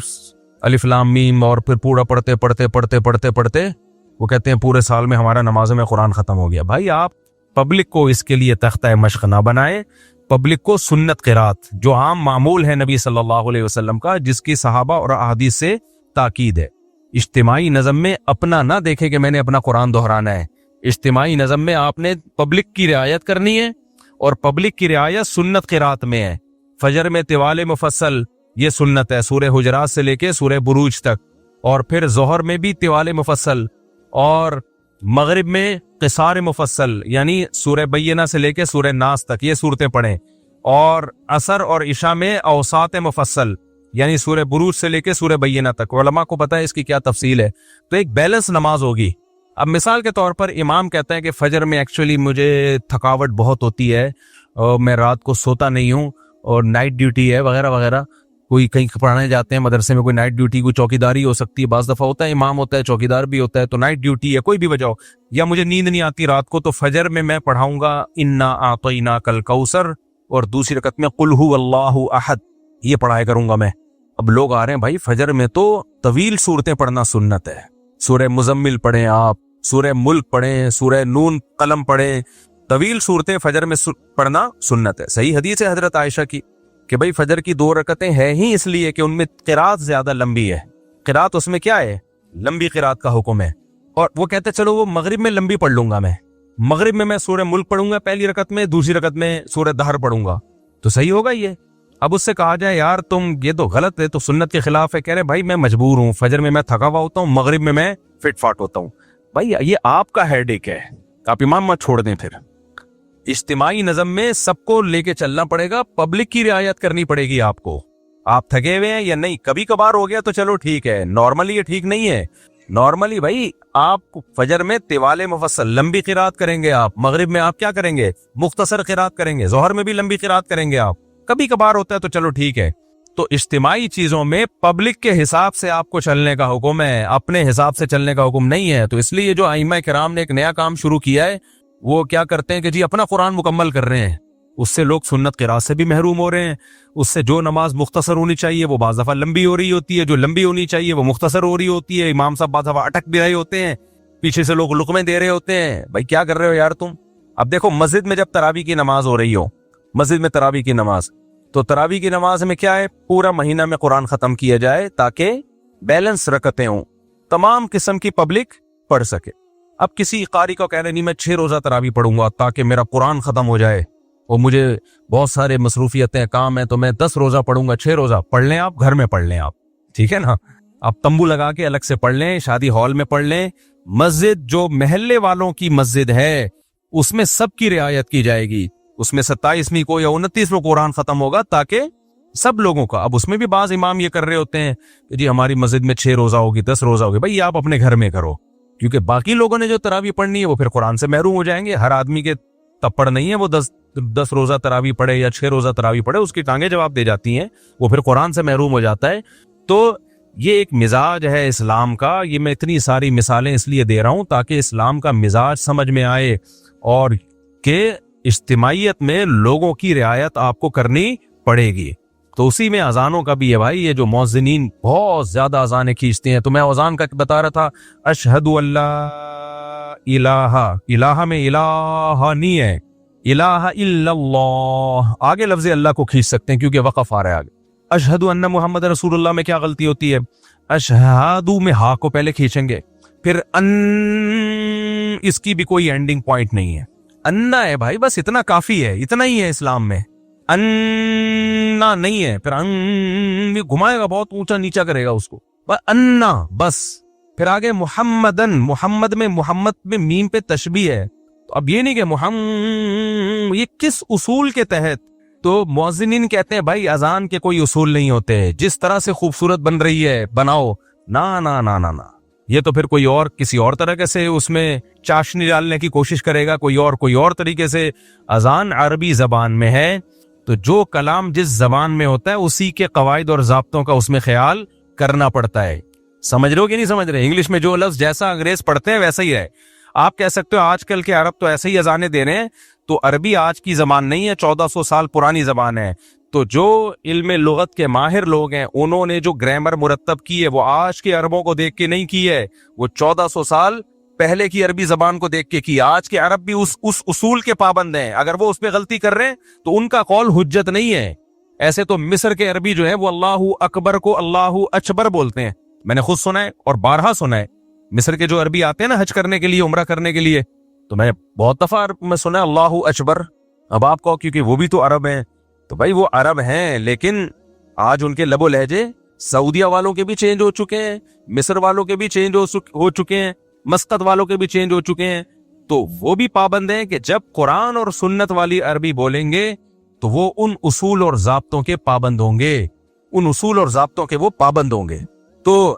الف لام میم, اور پھر پورا پڑھتے وہ کہتے ہیں پورے سال میں ہمارا نماز میں قرآن ختم ہو گیا. بھائی آپ پبلک کو اس کے لیے تختہ مشق نہ بنائے, پبلک کو سنت قرات جو عام معمول ہے نبی صلی اللہ علیہ وسلم کا, جس کی صحابہ اور احادیث سے تاکید ہے. اجتماعی نظم میں اپنا نہ دیکھے کہ میں نے اپنا قرآن دہرانا ہے. اجتماعی نظم میں آپ نے پبلک کی رعایت کرنی ہے, اور پبلک کی رعایت سنت قرات میں ہے. فجر میں طوال مفصل یہ سنت ہے, سورہ حجرات سے لے کے سورہ بروج تک, اور پھر ظہر میں بھی طوال مفصل, اور مغرب میں قصار مفصل یعنی سورہ بینہ سے لے کے سورہ ناس تک یہ صورتیں پڑھیں, اور عصر اور عشاء میں اوساط مفصل یعنی سورہ بروج سے لے کے سورہ بینہ تک. علماء کو پتہ ہے اس کی کیا تفصیل ہے. تو ایک بیلنس نماز ہوگی, اب مثال کے طور پر امام کہتا ہے کہ فجر میں ایکچولی مجھے تھکاوٹ بہت ہوتی ہے اور میں رات کو سوتا نہیں ہوں اور نائٹ ڈیوٹی ہے وغیرہ وغیرہ. کوئی کہیں پڑھانے جاتے ہیں مدرسے میں, کوئی نائٹ ڈیوٹی, کوئی چوکیداری ہو سکتی ہے, بعض دفعہ ہوتا ہے امام ہوتا ہے چوکیدار بھی ہوتا ہے, تو نائٹ ڈیوٹی ہے, کوئی بھی وجہ ہو, یا مجھے نیند نہیں آتی رات کو, تو فجر میں پڑھاؤں گا انا اعطیناک الکوثر اور دوسری رکعت میں قل هو اللہ احد, یہ پڑھایا کروں گا میں. اب لوگ آ رہے ہیں بھائی فجر میں تو طویل صورتیں پڑھنا سنت ہے, سورہ مزمل پڑھیں آپ, سورہ ملک پڑھیں, سورہ نون قلم پڑھیں, طویل صورتیں فجر میں پڑھنا سنت ہے. صحیح حدیث ہے حضرت عائشہ کی کہ بھئی فجر کی 2 رکعتیں ہیں ہی اس لیے کہ ان میں قرات زیادہ لمبی ہے. قرات اس میں کیا ہے, لمبی قرات کا حکم ہے. اور وہ کہتے چلو وہ مغرب میں لمبی پڑھ لوں گا, مغرب میں سورہ ملک پڑھوں گا پہلی رکعت میں, دوسری رکعت میں سورہ دہر پڑھوں گا, تو صحیح ہوگا یہ. اب اس سے کہا جائے یار تم یہ تو غلط ہے, تو سنت کے خلاف ہے. کہہ رہے بھائی میں مجبور ہوں, فجر میں تھکا ہوا ہوتا ہوں, مغرب میں فٹ فاٹ ہوتا ہوں. بھائی یہ آپ کا ہیڈ ایک ہے, آپ امام مت چھوڑ دیں. پھر اجتماعی نظم میں سب کو لے کے چلنا پڑے گا, پبلک کی رعایت کرنی پڑے گی آپ کو. آپ تھکے ہوئے ہیں یا نہیں, کبھی کبھار ہو گیا تو چلو ٹھیک ہے, نارملی یہ ٹھیک نہیں ہے. نارملی بھائی آپ فجر میں طوال مفصل لمبی قرات کریں گے, آپ مغرب میں آپ کیا کریں گے, مختصر قرات کریں گے, ظہر میں بھی لمبی قرات کریں گے آپ. کبھی کبھار ہوتا ہے تو چلو ٹھیک ہے. تو اجتماعی چیزوں میں پبلک کے حساب سے آپ کو چلنے کا حکم ہے, اپنے حساب سے چلنے کا حکم نہیں ہے. تو اس لیے جو ائمہ کرام نے ایک نیا کام شروع کیا ہے, وہ کیا کرتے ہیں کہ جی اپنا قرآن مکمل کر رہے ہیں. اس سے لوگ سنت قرات سے بھی محروم ہو رہے ہیں. اس سے جو نماز مختصر ہونی چاہیے وہ بعض دفعہ لمبی ہو رہی ہوتی ہے, جو لمبی ہونی چاہیے وہ مختصر ہو رہی ہوتی ہے. امام صاحب بعض دفعہ اٹک بھی رہے ہوتے ہیں, پیچھے سے لوگ لقمے دے رہے ہوتے ہیں. بھائی کیا کر رہے ہو یار تم. اب دیکھو مسجد میں جب تراویح کی نماز ہو رہی ہو, مسجد میں تراویح کی نماز, تو تراویح کی نماز میں کیا ہے, پورا مہینہ میں قرآن ختم کیا جائے تاکہ بیلنس رکعتیں ہوں, تمام قسم کی پبلک پڑھ سکے. اب کسی قاری کو کہہ رہے نہیں میں 6 روزہ تراویح پڑھوں گا تاکہ میرا قرآن ختم ہو جائے, اور مجھے بہت سارے مصروفیتیں کام ہیں تو میں 10 روزہ پڑھوں گا. 6 روزہ پڑھ لیں آپ, گھر میں پڑھ لیں آپ, ٹھیک ہے نا. آپ تمبو لگا کے الگ سے پڑھ لیں, شادی ہال میں پڑھ لیں. مسجد جو محلے والوں کی مسجد ہے اس میں سب کی رعایت کی جائے گی. اس میں 27ویں کو یا 29ویں قرآن ختم ہوگا تاکہ سب لوگوں کا. اب اس میں بھی بعض امام یہ کر رہے ہوتے ہیں کہ جی ہماری مسجد میں 6 روزہ ہوگی, 10 روزہ ہوگی. بھائی آپ اپنے گھر میں کرو, کیونکہ باقی لوگوں نے جو تراویح پڑھنی ہے وہ پھر قرآن سے محروم ہو جائیں گے. ہر آدمی کے تپڑ نہیں ہے وہ 10 روزہ تراویح پڑھے یا 6 روزہ تراویح پڑھے, اس کی ٹانگیں جواب دے جاتی ہیں, وہ پھر قرآن سے محروم ہو جاتا ہے. تو یہ ایک مزاج ہے اسلام کا. یہ میں اتنی ساری مثالیں اس لیے دے رہا ہوں تاکہ اسلام کا مزاج سمجھ میں آئے, اور کہ اجتماعیت میں لوگوں کی رعایت آپ کو کرنی پڑے گی. تو اسی میں اذانوں کا بھی ہے بھائی. یہ جو مؤذنین بہت زیادہ اذانیں کھینچتے ہیں, تو میں اذان کا بتا رہا تھا, اشہد اللہ الہ, الہ میں الہ نہیں ہے, الہ الا اللہ, آگے لفظ اللہ کو کھینچ سکتے ہیں کیونکہ وقف آ رہا ہے آگے. اشہد ان محمد رسول اللہ میں کیا غلطی ہوتی ہے, اشہدو میں ہا کو پہلے کھینچیں گے, پھر ان اس کی بھی کوئی اینڈنگ پوائنٹ نہیں ہے, انا ہے بھائی, بس اتنا کافی ہے, اتنا ہی ہے اسلام میں. انا نہیں ہے, پھر ان گھمائے گا بہت اونچا نیچا کرے گا اس کو, انا بس. پھر آگے محمدن, محمد میں میم پہ تشبیہ ہے. تو اب یہ نہیں کہ محمد, یہ کس اصول کے تحت. تو مؤذنین کہتے ہیں بھائی اذان کے کوئی اصول نہیں ہوتے, جس طرح سے خوبصورت بن رہی ہے بناؤ. نا نا نا نا نا, یہ تو پھر کوئی اور کسی اور طرح سے اس میں چاشنی ڈالنے کی کوشش کرے گا, کوئی اور طریقے سے. اذان عربی زبان میں ہے, تو جو کلام جس زبان میں ہوتا ہے اسی کے قواعد اور ضابطوں کا اس میں خیال کرنا پڑتا ہے. سمجھ رہے ہو کہ نہیں سمجھ رہے؟ انگلش میں جو لفظ جیسا انگریز پڑھتے ہیں ویسا ہی ہے. آپ کہہ سکتے ہو آج کل کے عرب تو ایسے ہی اذانیں دے رہے ہیں, تو عربی آج کی زبان نہیں ہے, 1400 سال پرانی زبان ہے. تو جو علم لغت کے ماہر لوگ ہیں انہوں نے جو گرامر مرتب کی ہے وہ آج کے عربوں کو دیکھ کے نہیں کی ہے, وہ 1400 سال پہلے کی عربی زبان کو دیکھ کے کی. آج کے عرب بھی اس اصول کے پابند ہیں. اگر وہ اس پہ غلطی کر رہے ہیں تو ان کا قول حجت نہیں ہے. ایسے تو مصر کے عربی جو ہے وہ اللہ اکبر کو اللہ اچبر بولتے ہیں. میں نے خود سنا ہے اور بارہا سنا ہے. مصر کے جو عربی آتے ہیں نا حج کرنے کے لیے, عمرہ کرنے کے لیے, تو میں بہت دفعہ میں سنا ہے اللہ اچبر. اب آپ کو کیونکہ وہ بھی تو عرب ہیں, تو بھائی وہ عرب ہیں, لیکن آج ان کے لب و لہجے سعودیہ والوں کے بھی چینج ہو چکے ہیں, مصر والوں کے بھی چینج ہو چکے ہیں, مسقط والوں کے بھی چینج ہو چکے ہیں. تو وہ بھی پابند ہیں کہ جب قرآن اور سنت والی عربی بولیں گے تو وہ ان اصول اور ضابطوں کے پابند ہوں گے, ان اصول اور ضابطوں کے وہ پابند ہوں گے. تو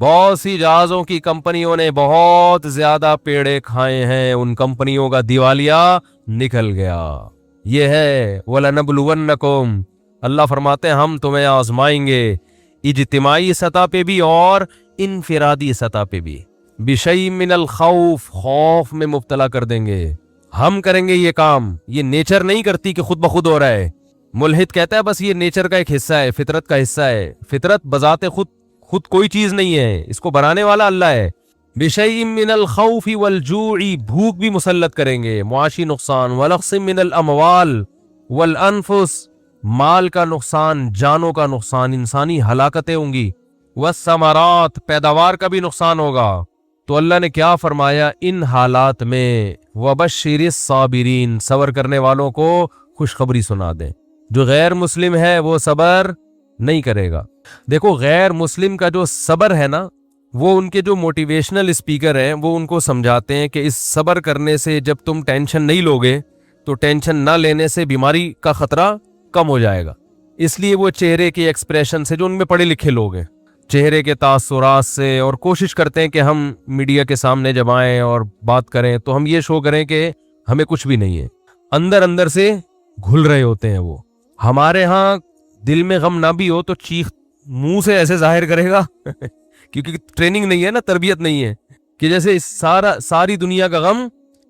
بہت سی جہازوں کی کمپنیوں نے بہت زیادہ پیڑے کھائے ہیں, ان کمپنیوں کا دیوالیہ نکل گیا. یہ ہے وَلَنَبْلُوَنَّكُمْ, اللہ فرماتے ہیں ہم تمہیں آزمائیں گے, اجتماعی سطح پہ بھی اور انفرادی سطح پہ بھی. بِشَيْءٍ مِّنَ الْخَوْفِ, خوف میں مبتلا کر دیں گے. ہم کریں گے یہ کام, یہ نیچر نہیں کرتی کہ خود بخود ہو رہا ہے. ملحد کہتا ہے بس یہ نیچر کا ایک حصہ ہے, فطرت کا حصہ ہے. فطرت بذات خود کوئی چیز نہیں ہے, اس کو بنانے والا اللہ ہے. بِشَيْءٍ مِّنَ الْخَوْفِ وَالْجُوعِ, بھوک بھی مسلط کریں گے, معاشی نقصان. وَنَقْصٍ مِّنَ الْأَمْوَالِ وَالْأَنفُسِ, مال کا نقصان, جانوں کا نقصان, انسانی ہلاکتیں ہوں گی. وَالثَّمَرَاتِ, پیداوار کا بھی نقصان ہوگا. تو اللہ نے کیا فرمایا, ان حالات میں وَبَشِّرِ الصَّابِرِينَ, صبر کرنے والوں کو خوشخبری سنا دیں. جو غیر مسلم ہے وہ صبر نہیں کرے گا. دیکھو غیر مسلم کا جو صبر ہے نا, وہ ان کے جو موٹیویشنل اسپیکر ہیں وہ ان کو سمجھاتے ہیں کہ اس صبر کرنے سے جب تم ٹینشن نہیں لوگے تو ٹینشن نہ لینے سے بیماری کا خطرہ کم ہو جائے گا. اس لیے وہ چہرے کے ایکسپریشن سے, جو ان میں پڑھے لکھے لوگ ہیں, چہرے کے تاثرات سے, اور کوشش کرتے ہیں کہ ہم میڈیا کے سامنے جب آئیں اور بات کریں تو ہم یہ شو کریں کہ ہمیں کچھ بھی نہیں ہے. اندر اندر سے گھل رہے ہوتے ہیں وہ. ہمارے ہاں دل میں غم نہ بھی ہو تو چیخ منہ سے ایسے ظاہر کرے گا کیونکہ ٹریننگ نہیں ہے نا, تربیت نہیں ہے, کہ جیسے ساری دنیا کا غم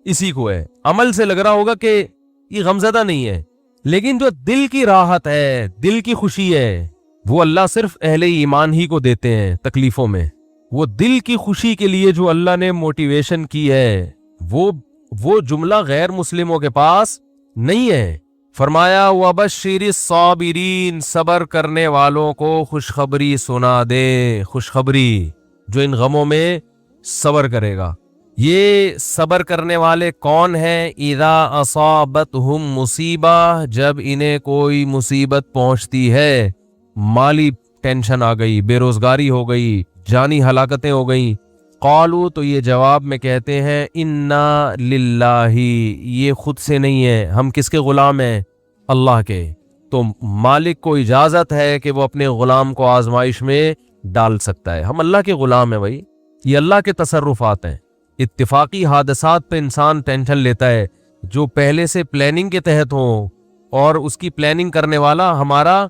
اسی کو ہے. عمل سے لگ رہا ہوگا کہ یہ غمزدہ نہیں ہے, لیکن جو دل کی راحت ہے, دل کی خوشی ہے, وہ اللہ صرف اہل ایمان ہی کو دیتے ہیں تکلیفوں میں. وہ دل کی خوشی کے لیے جو اللہ نے موٹیویشن کی ہے, وہ جملہ غیر مسلموں کے پاس نہیں ہے. فرمایا وَبَشِّرِ الصَّابِرِينَ, صبر کرنے والوں کو خوشخبری سنا دے. خوشخبری, جو ان غموں میں صبر کرے گا. یہ صبر کرنے والے کون ہیں؟ اِذَا أَصَابَتْهُمْ مُصِیبَةٌ, جب انہیں کوئی مصیبت پہنچتی ہے, مالی ٹینشن آ گئی, بے روزگاری ہو گئی, جانی ہلاکتیں ہو گئیں. قالوا, تو یہ جواب میں کہتے ہیں انا للہ, یہ خود سے نہیں ہے, ہم کس کے غلام ہیں؟ اللہ کے. تو مالک کو اجازت ہے کہ وہ اپنے غلام کو آزمائش میں ڈال سکتا ہے. ہم اللہ کے غلام ہیں بھائی, یہ اللہ کے تصرفات ہیں. اتفاقی حادثات پہ انسان ٹینشن لیتا ہے جو پہلے سے پلاننگ کے تحت ہوں, اور اس کی پلاننگ کرنے والا ہمارا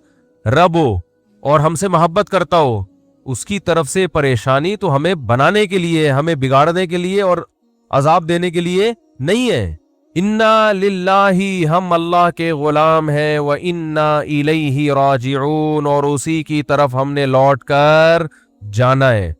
رب ہو اور ہم سے محبت کرتا ہو. اس کی طرف سے پریشانی تو ہمیں بنانے کے لیے, ہمیں بگاڑنے کے لیے اور عذاب دینے کے لیے نہیں ہے. انا للہ, ہم اللہ کے غلام ہیں. وَإِنَّا إِلَيْهِ رَاجِعُونَ, اور اسی کی طرف ہم نے لوٹ کر جانا ہے,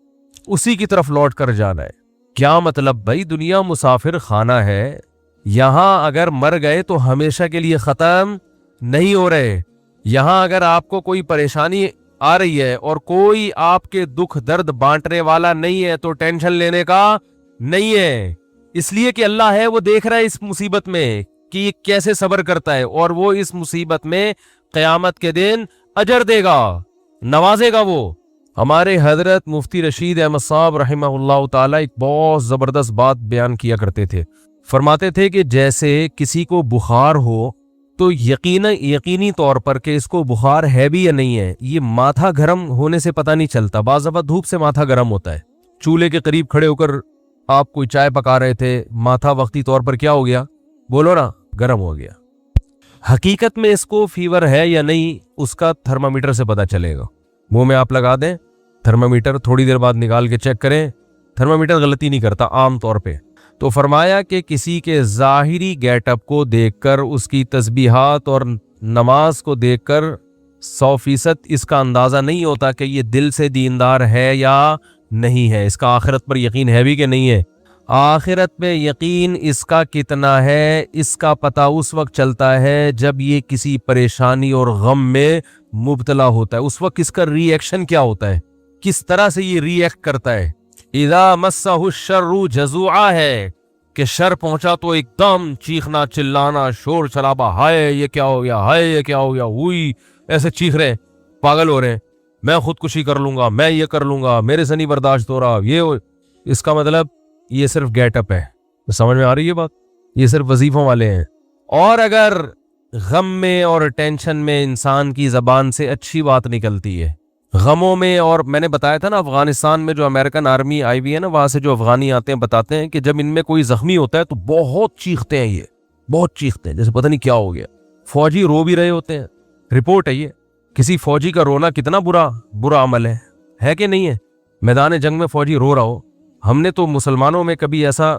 اسی کی طرف لوٹ کر جانا ہے. کیا مطلب بھائی؟ دنیا مسافر خانہ ہے, یہاں اگر مر گئے تو ہمیشہ کے لیے ختم نہیں ہو رہے. یہاں اگر آپ کو کوئی پریشانی آ رہی ہے اور کوئی آپ کے دکھ درد بانٹنے والا نہیں ہے تو ٹینشن لینے کا نہیں ہے. اس لیے کہ اللہ ہے, وہ دیکھ رہا ہے اس مصیبت میں کہ یہ کیسے صبر کرتا ہے, اور وہ اس مصیبت میں قیامت کے دن اجر دے گا, نوازے گا. وہ ہمارے حضرت مفتی رشید احمد صاحب رحمہ اللہ تعالی ایک بہت زبردست بات بیان کیا کرتے تھے. فرماتے تھے کہ جیسے کسی کو بخار ہو تو یقینی طور پر کہ اس کو بخار ہے بھی یا نہیں ہے, یہ ماتھا گرم ہونے سے پتہ نہیں چلتا. بعض دفعہ دھوپ سے ماتھا گرم ہوتا ہے. چولہے کے قریب کھڑے ہو کر آپ کوئی چائے پکا رہے تھے, ماتھا وقتی طور پر کیا ہو گیا؟ بولو نا, گرم ہو گیا. حقیقت میں اس کو فیور ہے یا نہیں, اس کا تھرمامیٹر سے پتہ چلے گا. منہ میں آپ لگا دیں تھرمامیٹر, تھوڑی دیر بعد نکال کے چیک کریں, تھرمامیٹر غلطی نہیں کرتا عام طور پہ. تو فرمایا کہ کسی کے ظاہری گیٹ اپ کو دیکھ کر, اس کی تسبیحات اور نماز کو دیکھ کر 100% اس کا اندازہ نہیں ہوتا کہ یہ دل سے دیندار ہے یا نہیں ہے, اس کا آخرت پر یقین ہے بھی کہ نہیں ہے. آخرت میں یقین اس کا کتنا ہے, اس کا پتہ اس وقت چلتا ہے جب یہ کسی پریشانی اور غم میں مبتلا ہوتا ہے. اس وقت اس کا ری ایکشن کیا ہوتا ہے, کس طرح سے یہ ری ایکٹ کرتا ہے. اذا مسہ الشر جزوعا ہے کہ شر پہنچا تو ایک دم چیخنا, چلانا, شور شرابہ, ہائے یہ کیا ہو گیا, ہائے یہ کیا ہو گیا, ہوئی ایسے چیخ رہے, پاگل ہو رہے ہیں, میں خودکشی کر لوں گا, میں یہ کر لوں گا, میرے سے نہیں برداشت ہو رہا, یہ ہو. اس کا مطلب یہ صرف گیٹ اپ ہے. سمجھ میں آ رہی ہے بات؟ یہ صرف وظیفوں والے ہیں. اور اگر غم میں اور ٹینشن میں انسان کی زبان سے اچھی بات نکلتی ہے, غموں میں. اور میں نے بتایا تھا نا افغانستان میں جو امریکن آرمی آئی ہوئی ہے نا, وہاں سے جو افغانی آتے ہیں بتاتے ہیں کہ جب ان میں کوئی زخمی ہوتا ہے تو بہت چیختے ہیں, یہ بہت چیختے ہیں جیسے پتہ نہیں کیا ہو گیا. فوجی رو بھی رہے ہوتے ہیں. رپورٹ ہے یہ. کسی فوجی کا رونا کتنا برا عمل ہے کہ نہیں ہے؟ میدان جنگ میں فوجی رو رہا ہو. ہم نے تو مسلمانوں میں کبھی ایسا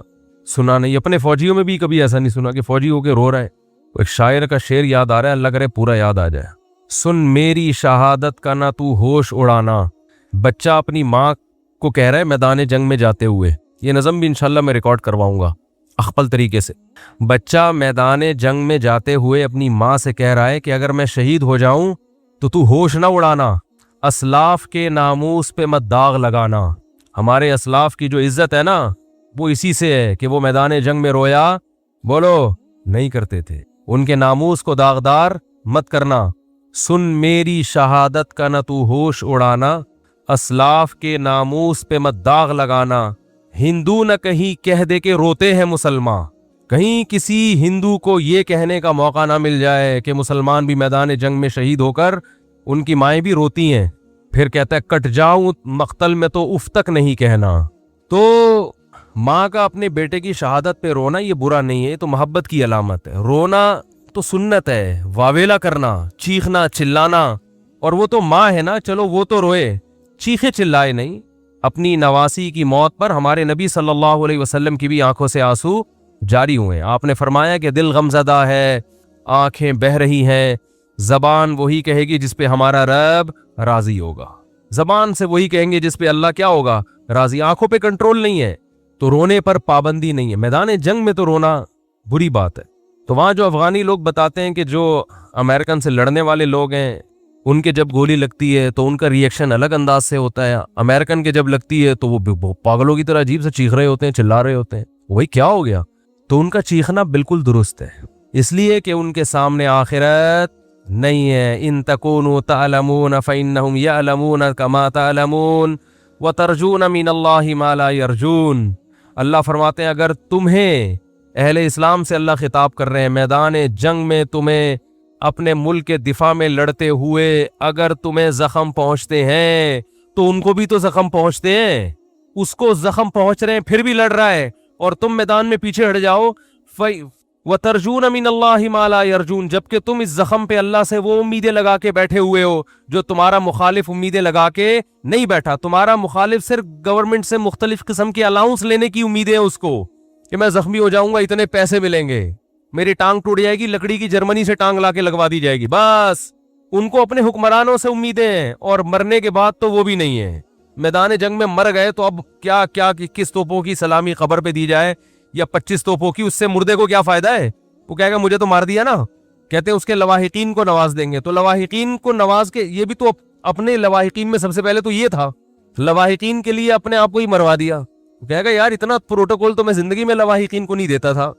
سنا نہیں, اپنے فوجیوں میں بھی کبھی ایسا نہیں سنا کہ فوجی ہو کے رو رہا ہے. ایک شاعر کا شعر یاد آ رہا ہے, اللہ کرے پورا یاد آ جائے. سن میری شہادت کا نہ تو ہوش اڑانا. بچہ اپنی ماں کو کہہ رہا ہے میدان جنگ میں جاتے ہوئے, یہ نظم بھی انشاءاللہ میں ریکارڈ کرواؤں گا اخپل طریقے سے. بچہ میدان جنگ میں جاتے ہوئے اپنی ماں سے کہہ رہا ہے کہ اگر میں شہید ہو جاؤں تو ہوش نہ اڑانا, اسلاف کے ناموس پہ مت داغ لگانا. ہمارے اسلاف کی جو عزت ہے نا وہ اسی سے ہے کہ وہ میدان جنگ میں رویا بولو نہیں کرتے تھے. ان کے ناموس کو داغدار مت کرنا. سن میری شہادت کا نہ تو ہوش اڑانا, اسلاف کے ناموس پہ مت داغ لگانا. ہندو نہ کہیں کہہ دے کہ روتے ہیں مسلمان. کہیں کسی ہندو کو یہ کہنے کا موقع نہ مل جائے کہ مسلمان بھی میدان جنگ میں شہید ہو کر ان کی مائیں بھی روتی ہیں. پھر کہتا ہے کٹ جاؤں مقتل میں تو اف تک نہیں کہنا. تو ماں کا اپنے بیٹے کی شہادت پہ رونا یہ برا نہیں ہے, تو محبت کی علامت ہے. رونا تو سنت ہے, واویلا کرنا, چیخنا چلانا. اور وہ تو ماں ہے نا, چلو وہ تو روئے, چیخے چلائے نہیں. اپنی نواسی کی موت پر ہمارے نبی صلی اللہ علیہ وسلم کی بھی آنکھوں سے آنسو جاری ہوئے. آپ نے فرمایا کہ دل غمزدہ ہے, آنکھیں بہہ رہی ہیں, زبان وہی کہے گی جس پہ ہمارا رب راضی ہوگا. زبان سے وہی کہیں گے جس پہ اللہ کیا ہوگا راضی. آنکھوں پہ کنٹرول نہیں ہے تو رونے پر پابندی نہیں ہے. میدان جنگ میں تو رونا بری بات ہے. تو وہاں جو افغانی لوگ بتاتے ہیں کہ جو امریکن سے لڑنے والے لوگ ہیں ان کے جب گولی لگتی ہے تو ان کا ریئیکشن الگ انداز سے ہوتا ہے. امریکن کے جب لگتی ہے تو وہ پاگلوں کی طرح عجیب سے چیخ رہے ہوتے ہیں, چلا رہے ہوتے ہیں, وہی کیا ہو گیا. تو ان کا چیخنا بالکل درست ہے, اس لیے کہ ان کے سامنے آخرت نہیں ہے. ان تکونوا تعلمون فإنهم يعلمون كما تعلمون وترجون من الله ما لا يرجون. اللہ فرماتے ہیں اگر تمہیں, اہل اسلام سے اللہ خطاب کر رہے ہیں, میدان جنگ میں تمہیں اپنے ملک کے دفاع میں لڑتے ہوئے اگر تمہیں زخم پہنچتے ہیں تو ان کو بھی تو زخم پہنچتے ہیں. اس کو زخم پہنچ رہے ہیں پھر بھی لڑ رہا ہے اور تم میدان میں پیچھے ہٹ جاؤ. وَتَرْجُونَ مِنَ اللَّهِ مَا لَا يَرْجُونَ, جبکہ تم اس زخم پہ اللہ سے وہ امیدیں لگا کے بیٹھے ہوئے ہو جو تمہارا مخالف امیدیں لگا کے نہیں بیٹھا. تمہارا مخالف صرف گورنمنٹ سے مختلف قسم کے الاؤنس لینے کی امیدیں ہیں اس کو, کہ میں زخمی ہو جاؤں گا اتنے پیسے ملیں گے, میری ٹانگ ٹوٹ جائے گی لکڑی کی جرمنی سے ٹانگ لا کے لگوا دی جائے گی. بس ان کو اپنے حکمرانوں سے امیدیں ہیں اور مرنے کے بعد تو وہ بھی نہیں ہے. میدان جنگ میں مر گئے تو اب کیا کس توپوں کی سلامی قبر پہ دی جائے یا 25 توپوں کی, اس سے مردے کو کیا فائدہ ہے. وہ کہے گا مجھے تو مار دیا نا. کہتے ہیں اس کے لواحقین کو نواز دیں گے. تو لواحقین کو نواز کے, یہ بھی تو اپنے لواحقین میں سب سے پہلے تو یہ تھا, لواحقین کے لیے اپنے آپ کو ہی مروا دیا. وہ کہے گا یار اتنا پروٹوکول تو میں زندگی میں لواحقین کو نہیں دیتا تھا.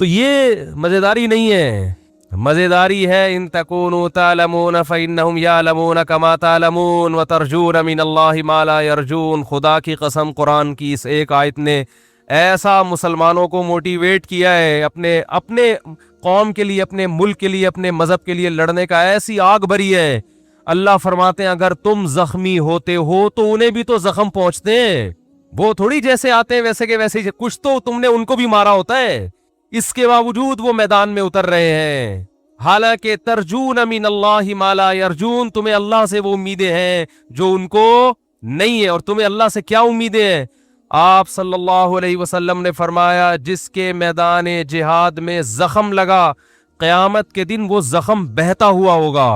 تو یہ مزیداری نہیں ہے. مزیداری ہے ان تکونوا تعلمون فإنهم يعلمون كما تعلمون وترجون من الله ما لا يرجون. خدا کی قسم قرآن کی اس ایک آیت نے ایسا مسلمانوں کو موٹیویٹ کیا ہے اپنے قوم کے لیے, اپنے ملک کے لیے, اپنے مذہب کے لیے لڑنے کا, ایسی آگ بھری ہے. اللہ فرماتے ہیں اگر تم زخمی ہوتے ہو تو انہیں بھی تو زخم پہنچتے ہیں. وہ تھوڑی جیسے آتے ہیں ویسے کے ویسے, کچھ تو تم نے ان کو بھی مارا ہوتا ہے. اس کے باوجود وہ میدان میں اتر رہے ہیں. حالانکہ ترجون من اللہ ما لا یرجون, تمہیں اللہ سے وہ امیدیں ہیں جو ان کو نہیں ہے. اور تمہیں اللہ سے کیا امیدیں ہیں؟ آپ صلی اللہ علیہ وسلم نے فرمایا جس کے میدان جہاد میں زخم لگا قیامت کے دن وہ زخم بہتا ہوا ہوگا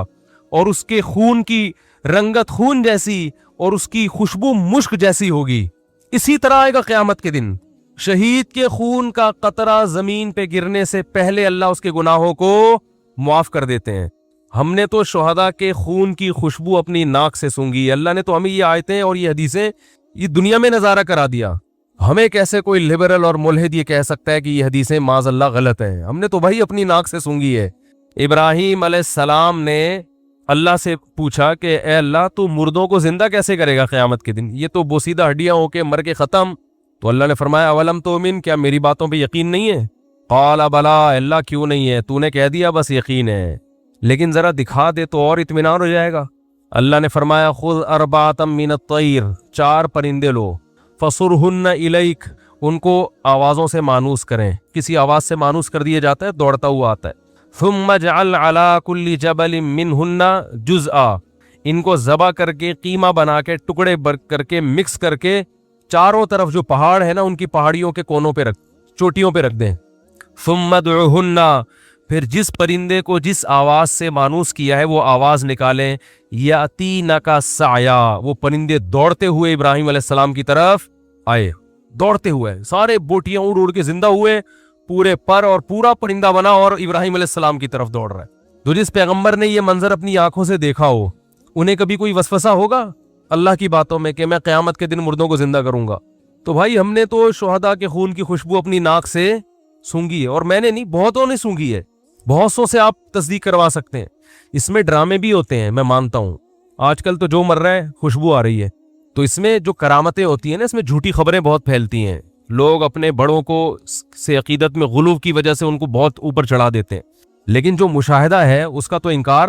اور اس کے خون کی رنگت خون جیسی اور اس کی خوشبو مشک جیسی ہوگی. اسی طرح آئے گا قیامت کے دن. شہید کے خون کا قطرہ زمین پہ گرنے سے پہلے اللہ اس کے گناہوں کو معاف کر دیتے ہیں. ہم نے تو شہداء کے خون کی خوشبو اپنی ناک سے سونگی. اللہ نے تو ہمیں یہ آیتیں اور یہ حدیثیں یہ دنیا میں نظارہ کرا دیا. ہمیں کیسے کوئی لبرل اور ملحد یہ کہہ سکتا ہے کہ یہ حدیثیں معاذ اللہ غلط ہیں؟ ہم نے تو بھائی اپنی ناک سے سونگی ہے. ابراہیم علیہ السلام نے اللہ سے پوچھا کہ اے اللہ تو مردوں کو زندہ کیسے کرے گا قیامت کے دن, یہ تو بوسیدہ ہڈیاں ہو کے مر کے ختم. تو اللہ نے فرمایا اولم تؤمن, کیا میری باتوں پہ یقین نہیں ہے؟ قال بلا, اللہ کیوں نہیں ہے, تو نے کہہ دیا بس یقین ہے, لیکن ذرا دکھا دے تو اور اطمینان ہو جائے گا. اللہ نے فرمایا خذ اربعۃ من الطیر، 4 پرندے لو، فصرہن الیک، ان کو آوازوں سے مانوس کریں، کسی آواز سے مانوس کر دیا جاتا ہے دوڑتا ہوا آتا ہے، ثم اجعل علی کل جبل منہن جزءا، ان کو ذبح کر کے قیمہ بنا کے ٹکڑے کر کے مکس کر کے چاروں طرف جو پہاڑ ہے نا ان کی پہاڑیوں کے کونوں پہ رکھ، چوٹیوں پہ رکھ دیں، ثم ادعوہن، پھر جس پرندے کو جس آواز سے مانوس کیا ہے وہ آواز نکالیں، یاتینک سعیا، وہ پرندے دوڑتے ہوئے ابراہیم علیہ السلام کی طرف آئے، دوڑتے ہوئے، سارے بوٹیاں اڑ اڑ کے زندہ ہوئے، پورے پر اور پورا پرندہ بنا اور ابراہیم علیہ السلام کی طرف دوڑ رہا ہے۔ تو جس پیغمبر نے یہ منظر اپنی آنکھوں سے دیکھا ہو، انہیں کبھی کوئی وسوسہ ہوگا اللہ کی باتوں میں کہ میں قیامت کے دن مردوں کو زندہ کروں گا؟ تو بھائی ہم نے تو شہداء کے خون کی خوشبو اپنی ناک سے سونگھی ہے، اور میں نے نہیں، بہتوں نے سونگھی ہے، بہت سو سے آپ تصدیق کروا سکتے ہیں۔ اس میں ڈرامے بھی ہوتے ہیں، میں مانتا ہوں، آج کل تو جو مر رہا ہے خوشبو آ رہی ہے، تو اس میں جو کرامتیں ہوتی ہیں نا، اس میں جھوٹی خبریں بہت پھیلتی ہیں، لوگ اپنے بڑوں کو سے عقیدت میں غلو کی وجہ سے ان کو بہت اوپر چڑھا دیتے ہیں، لیکن جو مشاہدہ ہے اس کا تو انکار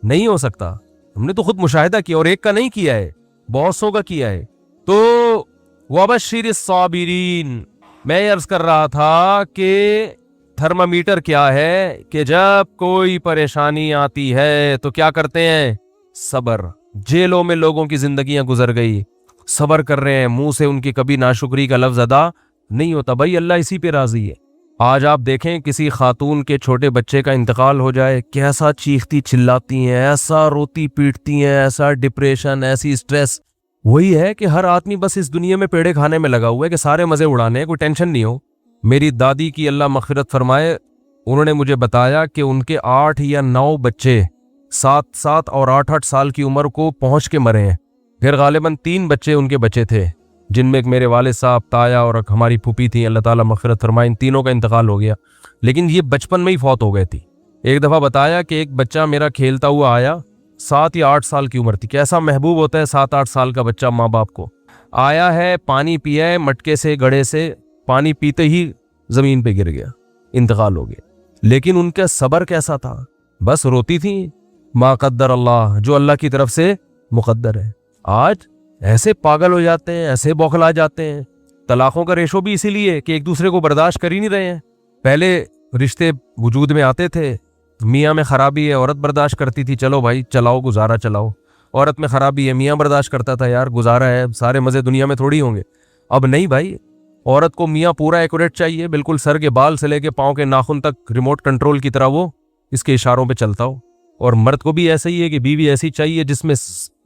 نہیں ہو سکتا، ہم نے تو خود مشاہدہ کیا، اور ایک کا نہیں کیا ہے، بہت سو کا کیا ہے۔ تو وبشر الصابرین، میں عرض کر رہا تھا کہ تھرمامیٹر کیا ہے کہ جب کوئی پریشانی آتی ہے تو کیا کرتے ہیں؟ صبر۔ جیلوں میں لوگوں کی زندگیاں گزر گئی، صبر کر رہے ہیں، منہ سے ان کی کبھی ناشکری کا لفظ ادا نہیں ہوتا، بھائی اللہ اسی پہ راضی ہے۔ آج آپ دیکھیں کسی خاتون کے چھوٹے بچے کا انتقال ہو جائے، کیسا چیختی چلاتی ہیں، ایسا روتی پیٹتی ہیں، ایسا ڈپریشن، ایسی سٹریس۔ وہی ہے کہ ہر آدمی بس اس دنیا میں پیڑے کھانے میں لگا ہوا ہے کہ سارے مزے اڑانے ہیں، کوئی ٹینشن نہیں ہو۔ میری دادی کی اللہ مغفرت فرمائے، انہوں نے مجھے بتایا کہ ان کے 8 یا 9 بچے 7 اور 8 سال کی عمر کو پہنچ کے مرے ہیں، پھر غالباً 3 بچے ان کے بچے تھے، جن میں ایک میرے والد صاحب، تایا اور ایک ہماری پھوپھی تھی، اللہ تعالیٰ مغفرت فرمائے، ان تینوں کا انتقال ہو گیا، لیکن یہ بچپن میں ہی فوت ہو گئے تھی۔ ایک دفعہ بتایا کہ ایک بچہ میرا کھیلتا ہوا آیا، 7 یا 8 سال کی عمر تھی، کیسا محبوب ہوتا ہے 7-8 سال کا بچہ ماں باپ کو، آیا ہے پانی پیا ہے مٹکے سے، گڑھے سے، پانی پیتے ہی زمین پہ گر گیا، انتقال ہو گیا۔ لیکن ان کا صبر کیسا تھا، بس روتی تھی، ما قدر اللہ، جو اللہ کی طرف سے مقدر ہے۔ آج ایسے پاگل ہو جاتے ہیں، ایسے بوکھلا جاتے ہیں، طلاقوں کا ریشو بھی اسی لیے کہ ایک دوسرے کو برداشت کر ہی نہیں رہے ہیں۔ پہلے رشتے وجود میں آتے تھے، میاں میں خرابی ہے، عورت برداشت کرتی تھی، چلو بھائی چلاؤ، گزارا چلاؤ، عورت میں خرابی ہے، میاں برداشت کرتا تھا، یار گزارا ہے، سارے مزے دنیا میں تھوڑی ہوں گے۔ اب نہیں بھائی، عورت کو میاں پورا ایکوریٹ چاہیے، بالکل سر کے بال سے لے کے پاؤں کے ناخن تک ریموٹ کنٹرول کی طرح وہ اس کے اشاروں پہ چلتا ہو، اور مرد کو بھی ایسا ہی ہے کہ بیوی ایسی چاہیے جس میں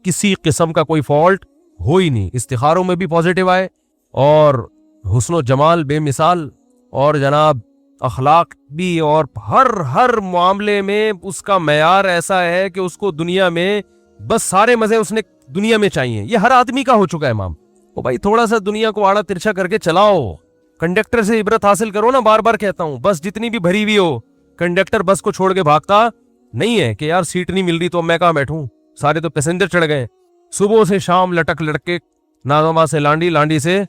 کسی قسم کا کوئی فالٹ ہو ہی نہیں، استخاروں میں بھی پازیٹیو آئے، اور حسن و جمال بے مثال، اور جناب اخلاق بھی، اور ہر معاملے میں اس کا معیار ایسا ہے کہ اس کو دنیا میں بس سارے مزے اس نے دنیا میں چاہیے۔ یہ ہر آدمی کا ہو چکا ہے مام۔ او بھائی تھوڑا سا دنیا کو آڑا ترچھا کر کے چلاؤ، کنڈکٹر سے عبرت حاصل کرو نا، بار بار کہتا ہوں، بس جتنی بھی بھری ہوئی ہو، کنڈکٹر بس کو چھوڑ کے بھاگتا نہیں ہے کہ یار سیٹ نہیں مل رہی تو میں کہاں بیٹھوں، سارے تو پیسنجر چڑھ گئے، صبح سے شام لٹک لٹک کے، ناظم آباد سے لانڈی، لانڈی سے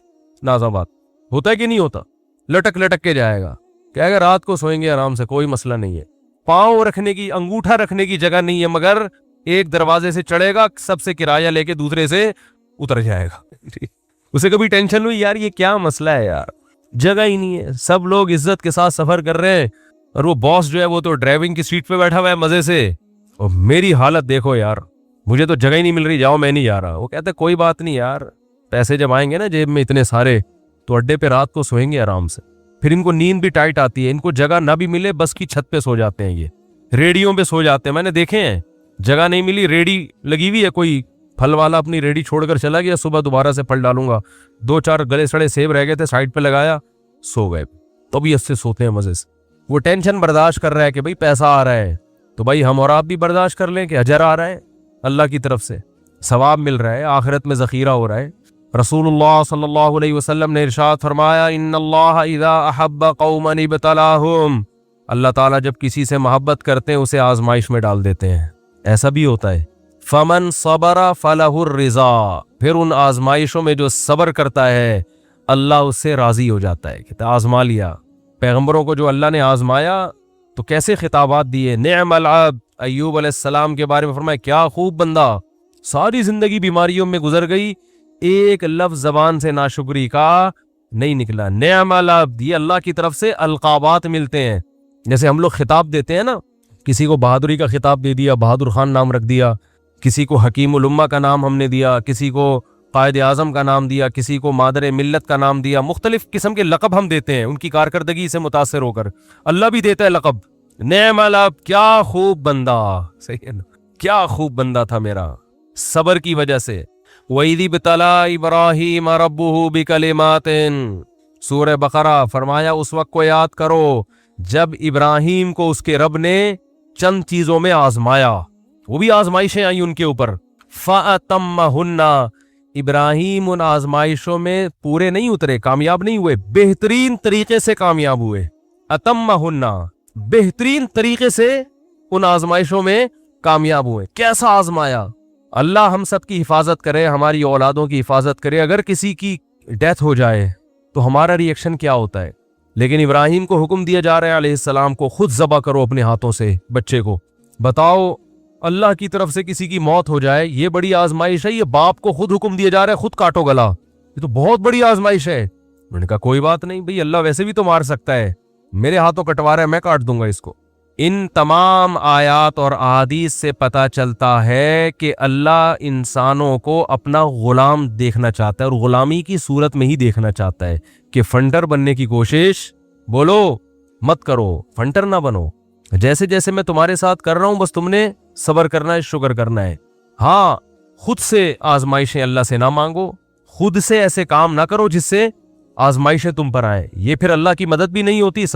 ناظم آباد، ہوتا ہے کہ نہیں ہوتا؟ لٹک لٹک کے جائے گا، کہ اگر رات کو سوئیں گے آرام سے، کوئی مسئلہ نہیں ہے، پاؤں رکھنے کی، انگوٹھا رکھنے کی جگہ نہیں ہے، مگر ایک دروازے سے چڑھے گا، سب سے کرایہ لے کے دوسرے سے اتر جائے گا۔ اسے کبھی ٹینشن ہوئی یار یہ کیا مسئلہ ہے یار، جگہ ہی نہیں ہے، سب لوگ عزت کے ساتھ سفر کر رہے ہیں، اور وہ باس جو ہے وہ تو ڈرائیونگ کی سیٹ پہ بیٹھا ہوا ہے مزے سے، اور میری حالت دیکھو یار، مجھے تو جگہ ہی نہیں مل رہی، جاؤ میں نہیں جا رہا۔ وہ کہتے کوئی بات نہیں یار، پیسے جب آئیں گے نا جیب میں اتنے سارے، تو اڈے پہ رات کو سوئیں گے آرام سے۔ پھر ان کو نیند بھی ٹائٹ آتی ہے، ان کو جگہ نہ بھی ملے بس کی چھت پہ سو جاتے ہیں، یہ ریڑیوں پہ سو جاتے ہیں، میں نے دیکھے ہیں، جگہ نہیں ملی، ریڑی لگی ہوئی ہے، کوئی پھل والا اپنی ریڑی چھوڑ کر چلا گیا، صبح دوبارہ سے پھل ڈالوں گا، 2-4 گلے سڑے سیب رہ گئے تھے، سائڈ پہ لگایا، سو گئے، طبیعت سے سوتے ہیں مزے سے۔ وہ ٹینشن برداشت کر رہا ہے کہ بھائی پیسہ آ رہا ہے، تو بھائی ہم اور آپ بھی برداشت کر لیں کہ اجر آ رہا ہے، اللہ کی طرف سے ثواب مل رہا ہے، آخرت میں ذخیرہ ہو رہا ہے۔ رسول اللہ صلی اللہ علیہ وسلم نے ارشاد فرمایا، ان اللہ اذا احب قوما ابتلاہم، اللہ تعالیٰ جب کسی سے محبت کرتے ہیں اسے آزمائش میں ڈال دیتے ہیں، ایسا بھی ہوتا ہے۔ فمن صبر فلہ الرضا، پھر ان آزمائشوں میں جو صبر کرتا ہے اللہ اس سے راضی ہو جاتا ہے، کہتا آزما لیا۔ پیغمبروں کو جو اللہ نے آزمایا تو کیسے خطابات دیے، نعم العبد، ایوب علیہ السلام کے بارے میں فرمایا کیا خوب بندہ، ساری زندگی بیماریوں میں گزر گئی, ایک لفظ زبان سے ناشکری کا نہیں نکلا. نعم العبد, یہ اللہ کی طرف سے القابات ملتے ہیں. جیسے ہم لوگ خطاب دیتے ہیں نا, کسی کو بہادری کا خطاب دے دیا, بہادر خان نام رکھ دیا, کسی کو حکیم الامہ کا نام ہم نے دیا, کسی کو قائد اعظم کا نام دیا, کسی کو مادر ملت کا نام دیا, مختلف قسم کے لقب ہم دیتے ہیں ان کی کارکردگی سے متاثر ہو کر. اللہ بھی دیتا ہے لقب. نعم العبد, کیا خوب بندہ, صحیح ہے نا, کیا خوب بندہ تھا میرا, صبر کی وجہ سے. وَإِذِ ابْتَلَىٰ إِبْرَاهِيمَ رَبُّهُ بِكَلِمَاتٍ, سورہ بقرہ. فرمایا اس وقت کو یاد کرو جب ابراہیم کو اس کے رب نے چند چیزوں میں آزمایا, وہ بھی آزمائشیں آئیں ان کے اوپر. فَأَتَمَّهُنَّ, ابراہیم ان آزمائشوں میں پورے نہیں اترے, کامیاب نہیں ہوئے, بہترین طریقے سے کامیاب ہوئے. اتمہن, بہترین طریقے سے ان آزمائشوں میں کامیاب ہوئے. کیسا آزمایا؟ اللہ ہم سب کی حفاظت کرے, ہماری اولادوں کی حفاظت کرے. اگر کسی کی ڈیتھ ہو جائے تو ہمارا ری ایکشن کیا ہوتا ہے؟ لیکن ابراہیم کو حکم دیا جا رہا ہے علیہ السلام کو, خود ذبح کرو اپنے ہاتھوں سے بچے کو. بتاؤ, اللہ کی طرف سے کسی کی موت ہو جائے, یہ بڑی آزمائش ہے. یہ باپ کو خود حکم دیا جا رہا ہے خود کاٹو گلا, یہ تو بہت بڑی آزمائش ہے. میں نے کہا کوئی بات نہیں بھئی, اللہ ویسے بھی تو مار سکتا ہے, میرے ہاتھوں کٹوا رہا ہے, میں کاٹ دوں گا اس کو. ان تمام آیات اور احادیث سے پتہ چلتا ہے کہ اللہ انسانوں کو اپنا غلام دیکھنا چاہتا ہے, اور غلامی کی صورت میں ہی دیکھنا چاہتا ہے. کہ فنڈر بننے کی کوشش بولو مت کرو, فنٹر نہ بنو. جیسے جیسے میں تمہارے ساتھ کر رہا ہوں بس تم نے صبر کرنا ہے, شکر کرنا ہے. ہاں, خود سے آزمائشیں اللہ سے نہ مانگو, خود سے ایسے کام نہ کرو جس سے آزمائشیں تم پر آئیں, یہ پھر اللہ کی مدد بھی نہیں ہوتی.